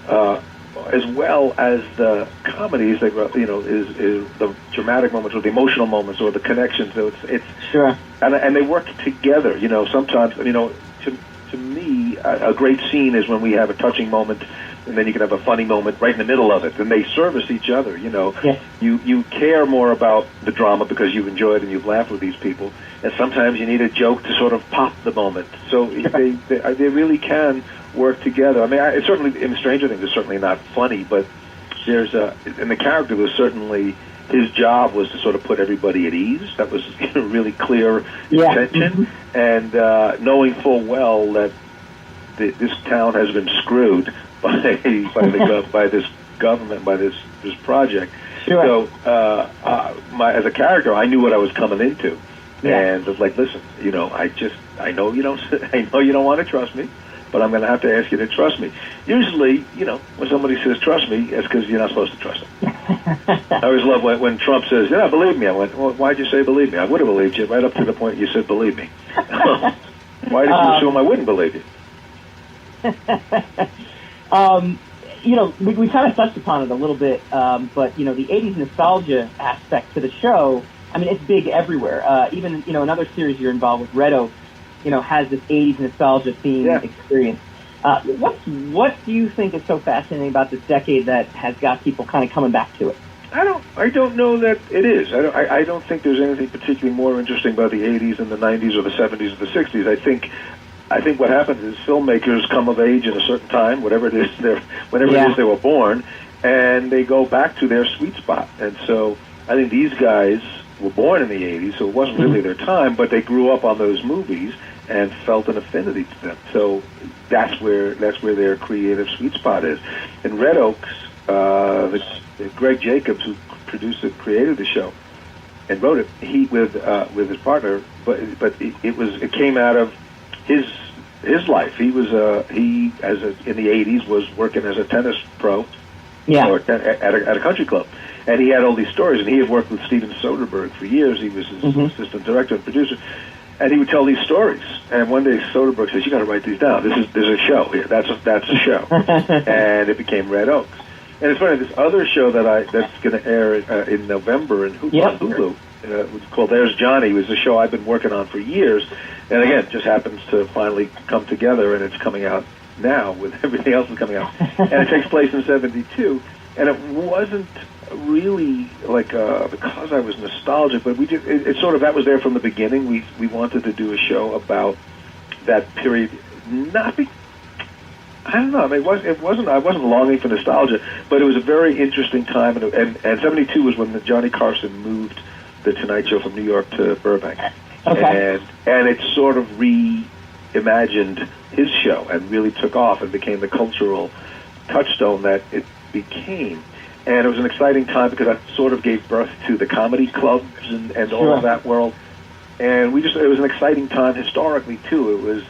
as well as the comedies, is the dramatic moments or the emotional moments or the connections. So it's sure, and they work together. Sometimes to me, a great scene is when we have a touching moment, and then you can have a funny moment right in the middle of it, and they service each other. You care more about the drama because you've enjoyed and you've laughed with these people, and sometimes you need a joke to sort of pop the moment. So they really can work together. I mean, it's certainly in Stranger Things, it's certainly not funny, but and the character was certainly, his job was to sort of put everybody at ease. That was really clear intention, and knowing full well that this town has been screwed by this government, by this project. Sure. So, as a character, I knew what I was coming into, and it was like, listen, I know you don't want to trust me, but I'm going to have to ask you to trust me. Usually, when somebody says trust me, it's because you're not supposed to trust them. I always love when Trump says, yeah, believe me. I went, well, why'd you say believe me? I would have believed you right up to the point you said believe me. Why did you assume I wouldn't believe you? We kind of touched upon it a little bit, but, the 80s nostalgia aspect to the show, I mean, it's big everywhere. Even, another series you're involved with, Red Oak, has this 80s nostalgia theme experience. What do you think is so fascinating about this decade that has got people kind of coming back to it? I don't know that it is. I don't think there's anything particularly more interesting about the 80s and the 90s or the 70s or the 60s. I think what happens is filmmakers come of age in a certain time, whenever it is they were born, and they go back to their sweet spot. And so I think these guys were born in the 80s, so it wasn't really their time, but they grew up on those movies and felt an affinity to them. So that's where their creative sweet spot is. In Red Oaks, Greg Jacobs, who created the show and wrote it, he with his partner, but it came out of his life. He was in the 80s was working as a tennis pro, or at a country club, and he had all these stories. And he had worked with Steven Soderbergh for years. He was his assistant director and producer, and he would tell these stories. And one day Soderbergh says, "You got to write these down. There's a show here. That's a show." And it became Red Oaks. And it's funny, this other show that's going to air in November on Hulu, called There's Johnny, was a show I've been working on for years, and again, just happens to finally come together, and it's coming out now with everything else that's coming out. And it takes place in '72, and it wasn't really like because I was nostalgic, but it sort of, that was there from the beginning. We wanted to do a show about that period, I don't know. I mean, I wasn't longing for nostalgia, but it was a very interesting time. And '72 was when Johnny Carson moved the Tonight Show from New York to Burbank, and it sort of reimagined his show and really took off and became the cultural touchstone that it became. And it was an exciting time because I sort of gave birth to the comedy clubs and all of that world. And it was an exciting time historically too. It was,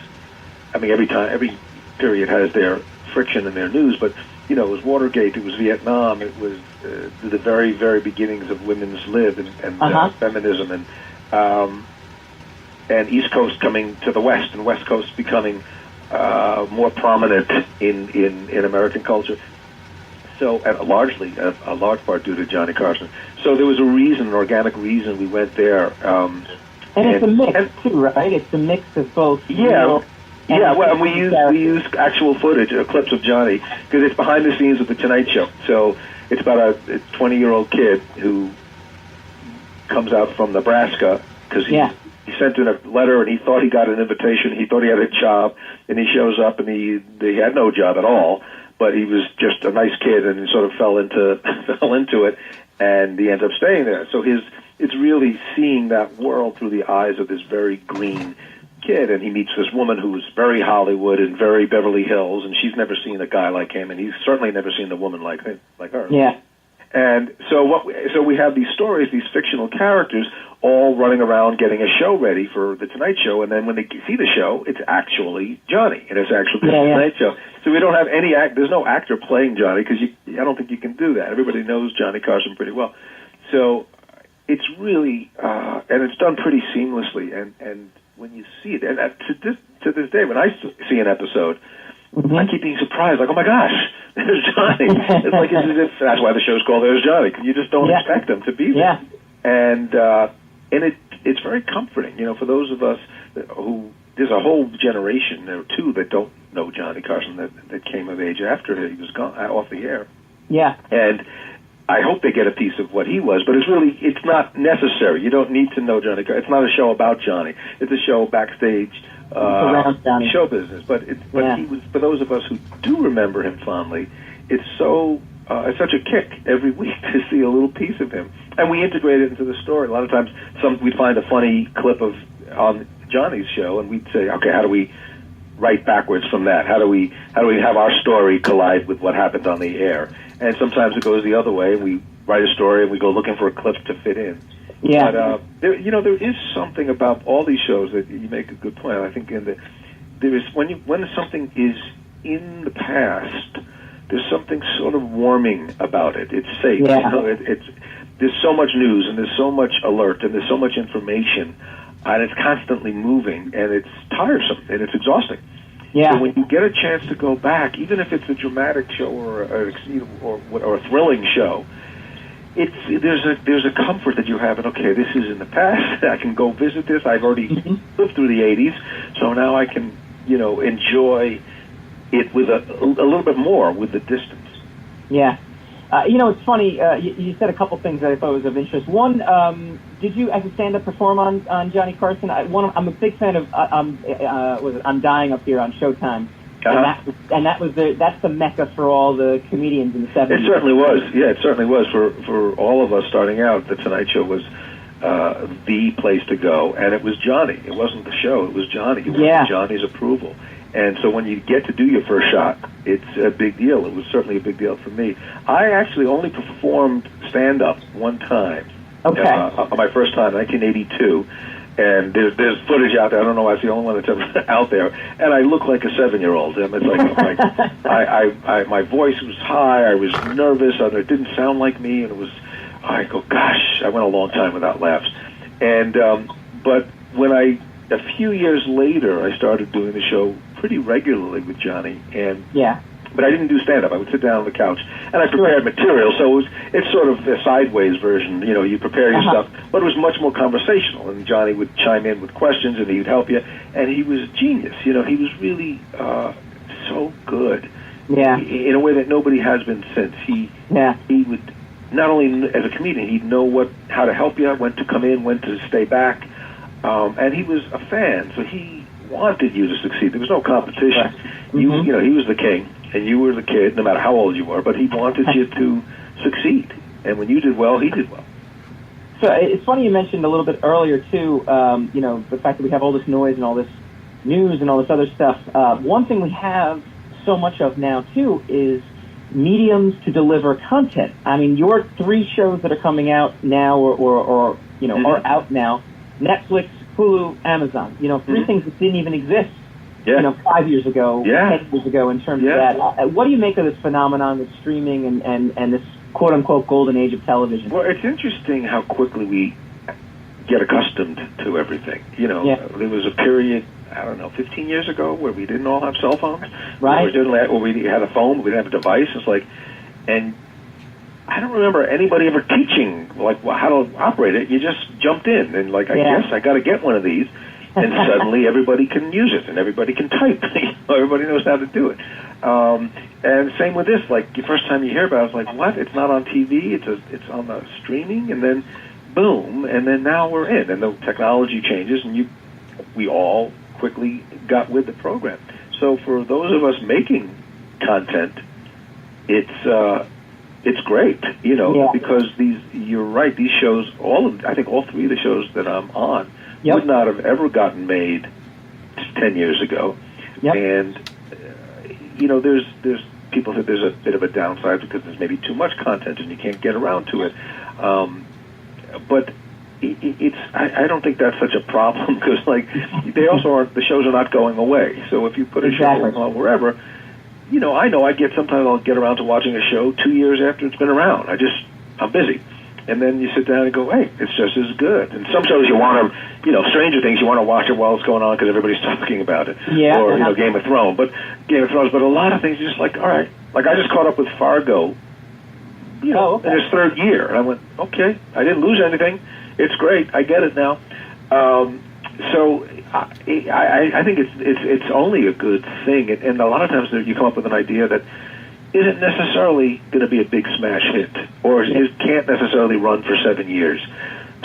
I mean, every period has their friction in their news, but it was Watergate, it was Vietnam, it was the very, very beginnings of women's lib and feminism, and East Coast coming to the West, and West Coast becoming more prominent in American culture. So, and largely, a large part due to Johnny Carson. So there was an organic reason we went there. And it's a mix too, right? It's a mix of both. Yeah, well, and we use actual footage, clips of Johnny, because it's behind the scenes of the Tonight Show. So it's about a 20-year-old kid who comes out from Nebraska because he sent in a letter and he thought he got an invitation. He thought he had a job, and he shows up and he had no job at all. But he was just a nice kid, and he sort of fell into it, and he ends up staying there. So it's really seeing that world through the eyes of this very green kid, and he meets this woman who's very Hollywood and very Beverly Hills, and she's never seen a guy like him, and he's certainly never seen a woman like her. Yeah. And so we have these stories, these fictional characters, all running around getting a show ready for the Tonight Show, and then when they see the show, it's actually Johnny, and it's actually the Tonight Show. So we don't have there's no actor playing Johnny, because I don't think you can do that. Everybody knows Johnny Carson pretty well. So it's really, and it's done pretty seamlessly, and when you see it, and to this day, when I see an episode, I keep being surprised, like, oh my gosh, there's Johnny. It's like that's why the show's called There's Johnny, because you just don't expect him to be there. And it's very comforting, for those of us who, there's a whole generation or two that don't know Johnny Carson that came of age after he was gone off the air. Yeah. And I hope they get a piece of what he was, but it's not necessary. You don't need to know Johnny Carson. It's not a show about Johnny. It's a show backstage, show business. But he was, for those of us who do remember him fondly, it's such a kick every week to see a little piece of him, and we integrate it into the story. A lot of times, we'd find a funny clip on Johnny's show, and we'd say, okay, how do we write backwards from that? How do we have our story collide with what happened on the air? And sometimes it goes the other way, and we write a story and we go looking for a clip to fit in. Yeah. But there is something about all these shows that you make a good point. I think there is when something is in the past, there's something sort of warming about it. It's safe. Yeah. There's so much news and there's so much alert and there's so much information, and it's constantly moving, and it's tiresome and it's exhausting. Yeah. So when you get a chance to go back, even if it's a dramatic show or a thrilling show, there's a comfort that you have. And okay, this is in the past. I can go visit this. I've already lived through the '80s, so now I can enjoy it with a little bit more with the distance. Yeah. It's funny. You said a couple things that I thought was of interest. One, did you, as a stand-up, perform on Johnny Carson? I'm a big fan of I'm Dying Up Here on Showtime, and that's the mecca for all the comedians in the '70s. It certainly was. Yeah, it certainly was for all of us starting out. The Tonight Show was the place to go, and it was Johnny. It wasn't the show; it was Johnny. It was Johnny's approval. And so when you get to do your first shot, it's a big deal. It was certainly a big deal for me. I actually only performed stand-up one time. Okay. My first time, 1982. And there's footage out there. I don't know why it's the only one that's ever out there. And I look like a 7-year-old. It's like my voice was high. I was nervous. It didn't sound like me. And it was, I go, gosh, I went a long time without laughs. And but when a few years later, I started doing the show pretty regularly with Johnny, but I didn't do stand-up. I would sit down on the couch, and I prepared material, so it's sort of a sideways version. You know, you prepare your stuff, but it was much more conversational, and Johnny would chime in with questions, and he would help you, and he was a genius. You know, he was really so good in a way that nobody has been since. He would, not only as a comedian, he'd know how to help you, when to come in, when to stay back, and he was a fan, so he wanted you to succeed. There was no competition. You know, he was the king, and you were the kid, no matter how old you were, but he wanted you to succeed. And when you did well, he did well. So it's funny you mentioned a little bit earlier, too, you know, the fact that we have all this noise and all this news and all this other stuff. One thing we have so much of now, too, is mediums to deliver content. I mean, your 3 shows that are coming out now or you know, are out now, Netflix, Hulu, Amazon, you know, 3 things that didn't even exist, you know, 5 years ago, 10 years ago in terms of that. What do you make of this phenomenon with streaming and this quote-unquote golden age of television? Well, it's interesting how quickly we get accustomed to everything. You know, there was a period, I don't know, 15 years ago where we didn't all have cell phones. Right. Or we had a phone, but we didn't have a device. It's like, and I don't remember anybody ever teaching like how to operate it. You just jumped in and like, I guess I got to get one of these, and suddenly everybody can use it and everybody can type. Everybody knows how to do it. And same with this. Like the first time you hear about it, it's like, what? It's not on TV. It's on the streaming, and then boom, and then now we're in, and the technology changes, and we all quickly got with the program. So for those of us making content, it's great, you know, because you're right, these shows, I think all 3 of the shows that I'm on would not have ever gotten made 10 years ago. And, you know, there's people think there's a bit of a downside because there's maybe too much content and you can't get around to it. But I don't think that's such a problem because, like, the shows are not going away. So if you put a show on wherever, you know I get sometimes I'll get around to watching a show 2 years after it's been around. I'm busy. And then you sit down and go, hey, it's just as good. And some shows you want to, you know, Stranger Things, you want to watch it while it's going on because everybody's talking about it. Yeah. Or, you know, Game of Thrones. But a lot of things you're just like, all right. Like I just caught up with Fargo, you know, in its 3rd year. And I went, okay, I didn't lose anything. It's great. I get it now. So I think it's only a good thing. And a lot of times you come up with an idea that isn't necessarily going to be a big smash hit, or it can't necessarily run for 7 years.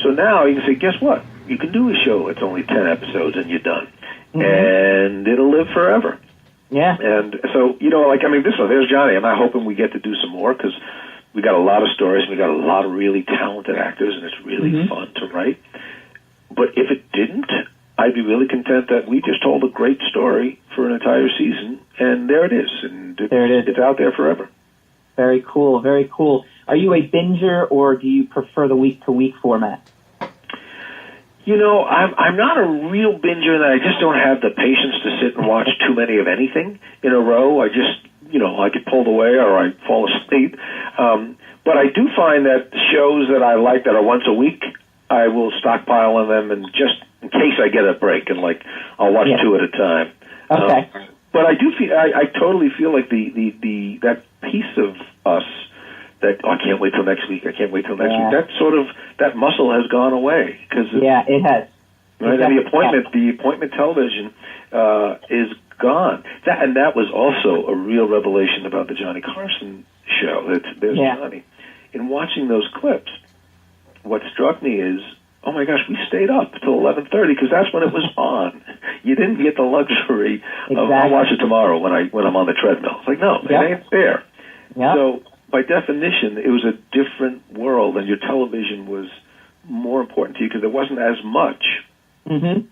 So now you can say, guess what? You can do a show that's only 10 episodes and you're done. And it'll live forever. Yeah. And so, you know, like, I mean, there's Johnny. I'm not hoping we get to do some more because we got a lot of stories and we got a lot of really talented actors and it's really fun to write. But if it didn't, I'd be really content that we just told a great story for an entire season, and there it is. And it's out there forever. Very cool, very cool. Are you a binger, or do you prefer the week-to-week format? You know, I'm not a real binger in that I just don't have the patience to sit and watch too many of anything in a row. I just, you know, I get pulled away or I fall asleep. But I do find that shows that I like that are once a week, I will stockpile on them and just in case I get a break, and like I'll watch 2 at a time. Okay. But I do feel I totally feel like the that piece of us that I can't wait till next week. I can't wait till next week. That muscle has gone away because it has. Right, and the appointment television is gone. That was also a real revelation about the Johnny Carson show. There's Johnny. In watching those clips, what struck me is, oh my gosh, we stayed up till 11:30 because that's when it was on. You didn't get the luxury of I'll watch it tomorrow when I'm on the treadmill. It's like, no, it ain't there. So by definition, it was a different world, and your television was more important to you because there wasn't as much. Mm-hmm.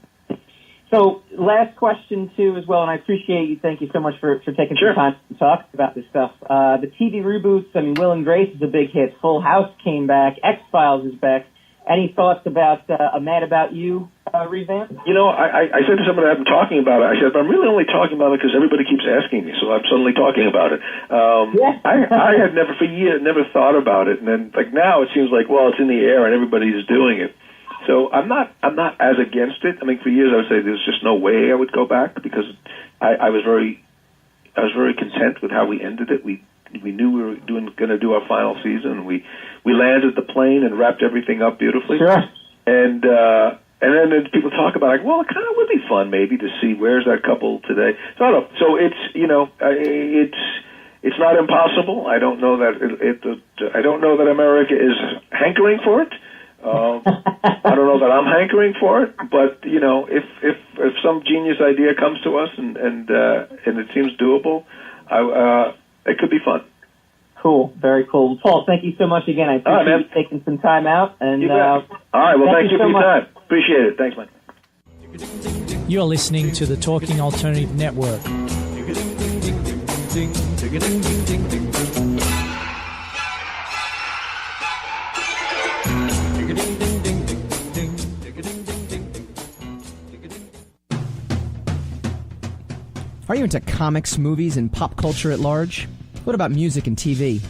So, last question too, as well, and I appreciate you. Thank you so much for taking some time to talk about this stuff. The TV reboots. I mean, Will and Grace is a big hit. Full House came back. X-Files is back. Any thoughts about a Mad About You revamp? You know, I said to somebody I've been talking about it, I said, but I'm really only talking about it because everybody keeps asking me, so I'm suddenly talking about it. I had never, for years, never thought about it, and then, like, now it seems like, well, it's in the air and everybody's doing it. So I'm not as against it. I mean, for years I would say there's just no way I would go back because I was very content with how we ended it. We knew we were going to do our final season. We landed the plane and wrapped everything up beautifully. Sure. And then people talk about, like, well, it kind of would be fun maybe to see where's that couple today. So I don't know. So it's not impossible. I don't know that I don't know that America is hankering for it. I don't know that I'm hankering for it, but if some genius idea comes to us and it seems doable, it could be fun. Cool, very cool. Paul, thank you so much again. I appreciate you taking some time out. And all right, well, thank you for your time. Appreciate it. Thanks, man. You're listening to the Talking Alternative Network. Are you into comics, movies, and pop culture at large? What about music and TV?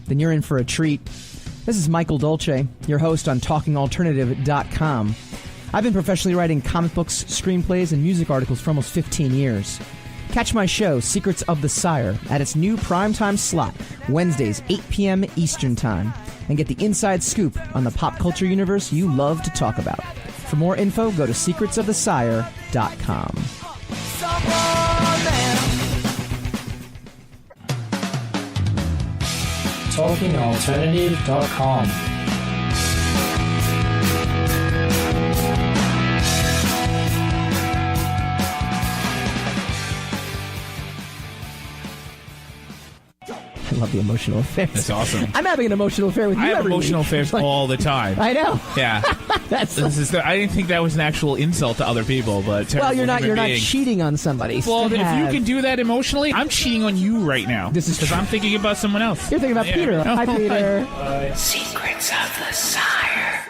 Then you're in for a treat. This is Michael Dolce, your host on TalkingAlternative.com. I've been professionally writing comic books, screenplays, and music articles for almost 15 years. Catch my show, Secrets of the Sire, at its new primetime slot, Wednesdays, 8 p.m. Eastern Time, and get the inside scoop on the pop culture universe you love to talk about. For more info, go to secretsofthesire.com. TalkingAlternative.com. I love the emotional affairs. That's awesome. I'm having an emotional affair with you. I have every emotional week. affairs all the time. I know. Yeah. I didn't think that was an actual insult to other people, but well, you're not cheating on somebody. Well, if you can do that emotionally, I'm cheating on you right now. This is because I'm thinking about someone else. You're thinking about Peter. Hi, Peter. Secrets of the Sire.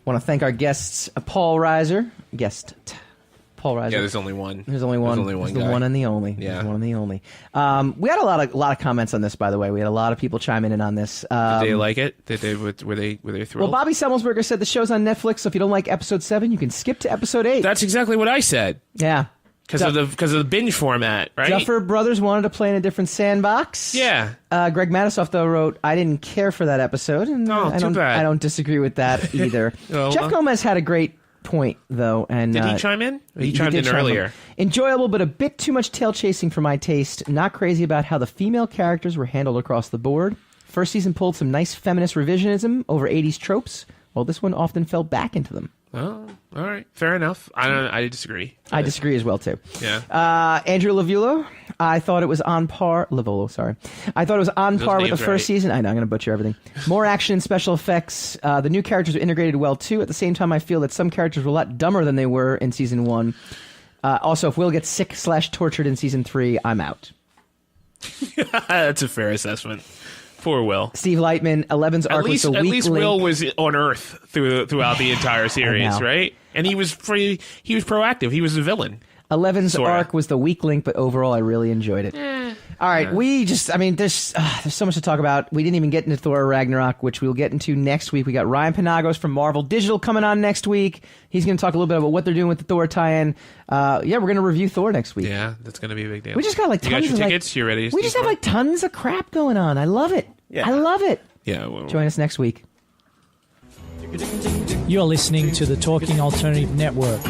Want to thank our guests, Paul Reiser. Paul Reiser. Yeah, there's only one. There's only one. There's the one and the only. Yeah. There's one and the only. We had a lot of comments on this, by the way. We had a lot of people chiming in on this. Did they like it? Were they thrilled? Well, Bobby Semmelsberger said the show's on Netflix, so if you don't like episode 7, you can skip to episode 8. That's exactly what I said. Yeah. Because of the binge format, right? Duffer Brothers wanted to play in a different sandbox. Yeah. Greg Matisoff, though, wrote, I didn't care for that episode. And too bad. I don't disagree with that either. Jeff Gomez had a great point, though. And did he chime in? He chimed in earlier. Enjoyable, but a bit too much tail chasing for my taste. Not crazy about how the female characters were handled across the board. First season pulled some nice feminist revisionism over 80s tropes, while this one often fell back into them. Oh, all right. Fair enough. I disagree. I disagree as well, too. Yeah. Andrew Lavolo, I thought it was on par. Lavolo, sorry. I thought it was on par with the first season. I know, I'm going to butcher everything. More action and special effects. The new characters are integrated well, too. At the same time, I feel that some characters were a lot dumber than they were in season 1. Also, if Will gets sick/tortured in season 3, I'm out. That's a fair assessment. Poor Will. Steve Lightman, 11's arc was a weak link. At least Will was on Earth throughout the entire series, right? And he was proactive. He was a villain. 11's arc was the weak link, but overall I really enjoyed it. All right, there's so much to talk about. We didn't even get into Thor Ragnarok, which we'll get into next week. We got Ryan Penagos from Marvel Digital coming on next week. He's going to talk a little bit about what they're doing with the Thor tie-in. We're going to review Thor next week. Yeah, that's going to be a big deal. We just got tons you got your of tickets? You ready? We just have tons of crap going on. I love it. Yeah. I love it. Yeah. Well, join us next week. You're listening to the Talking Alternative Network.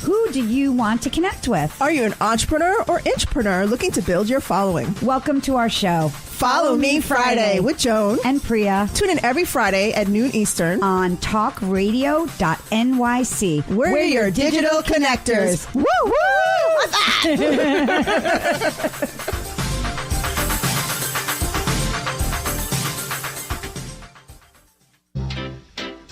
Who do you want want to connect with? Are you an entrepreneur or intrapreneur looking to build your following? Welcome to our show. Follow Me Friday with Joan and Priya. Tune in every Friday at noon Eastern on talkradio.nyc. We're your digital connectors. Woo woo! What's that?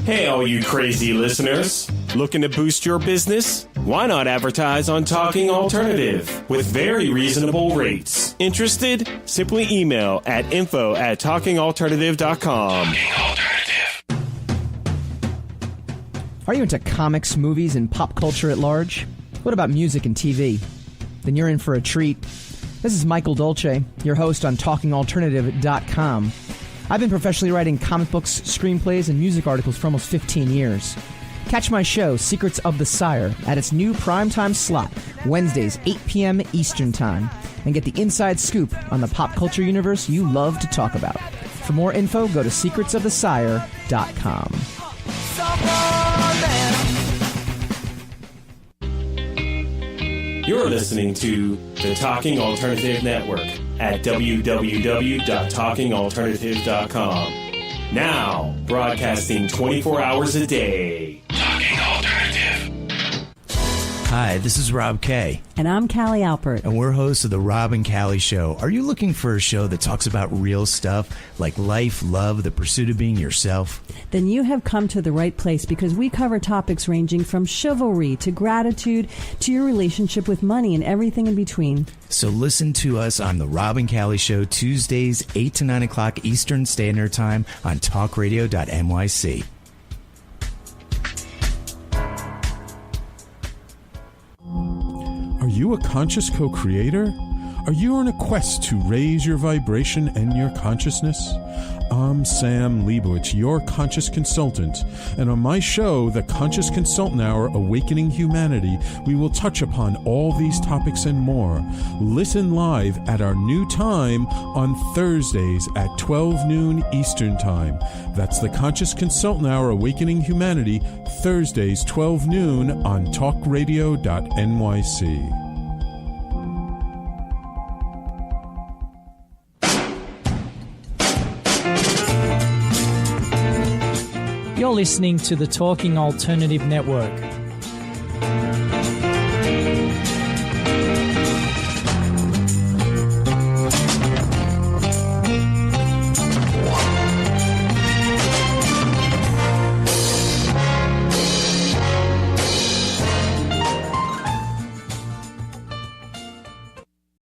Hey, all you crazy listeners. Looking to boost your business? Why not advertise on Talking Alternative with very reasonable rates? Interested? Simply email at info@talkingalternative.com. Are you into comics, movies, and pop culture at large? What about music and TV? Then you're in for a treat. This is Michael Dolce, your host on talkingalternative.com. I've been professionally writing comic books, screenplays, and music articles for almost 15 years. Catch my show, Secrets of the Sire, at its new primetime slot, Wednesdays, 8 p.m. Eastern Time, and get the inside scoop on the pop culture universe you love to talk about. For more info, go to secretsofthesire.com. You're listening to the Talking Alternative Network at www.talkingalternative.com. Now, broadcasting 24 hours a day. Talking Alternative. Hi, this is Rob Kay. And I'm Callie Alpert. And we're hosts of The Rob and Callie Show. Are you looking for a show that talks about real stuff like life, love, the pursuit of being yourself? Then you have come to the right place, because we cover topics ranging from chivalry to gratitude to your relationship with money and everything in between. So listen to us on The Rob and Callie Show, Tuesdays, 8 to 9 o'clock Eastern Standard Time on talkradio.nyc. Are you a conscious co-creator? Are you on a quest to raise your vibration and your consciousness? I'm Sam Leibowitz, your conscious consultant, and on my show, The Conscious Consultant Hour, Awakening Humanity, we will touch upon all these topics and more. Listen live at our new time on Thursdays at 12 noon Eastern Time. That's The Conscious Consultant Hour, Awakening Humanity, Thursdays 12 noon on talkradio.nyc. You're listening to the Talking Alternative Network.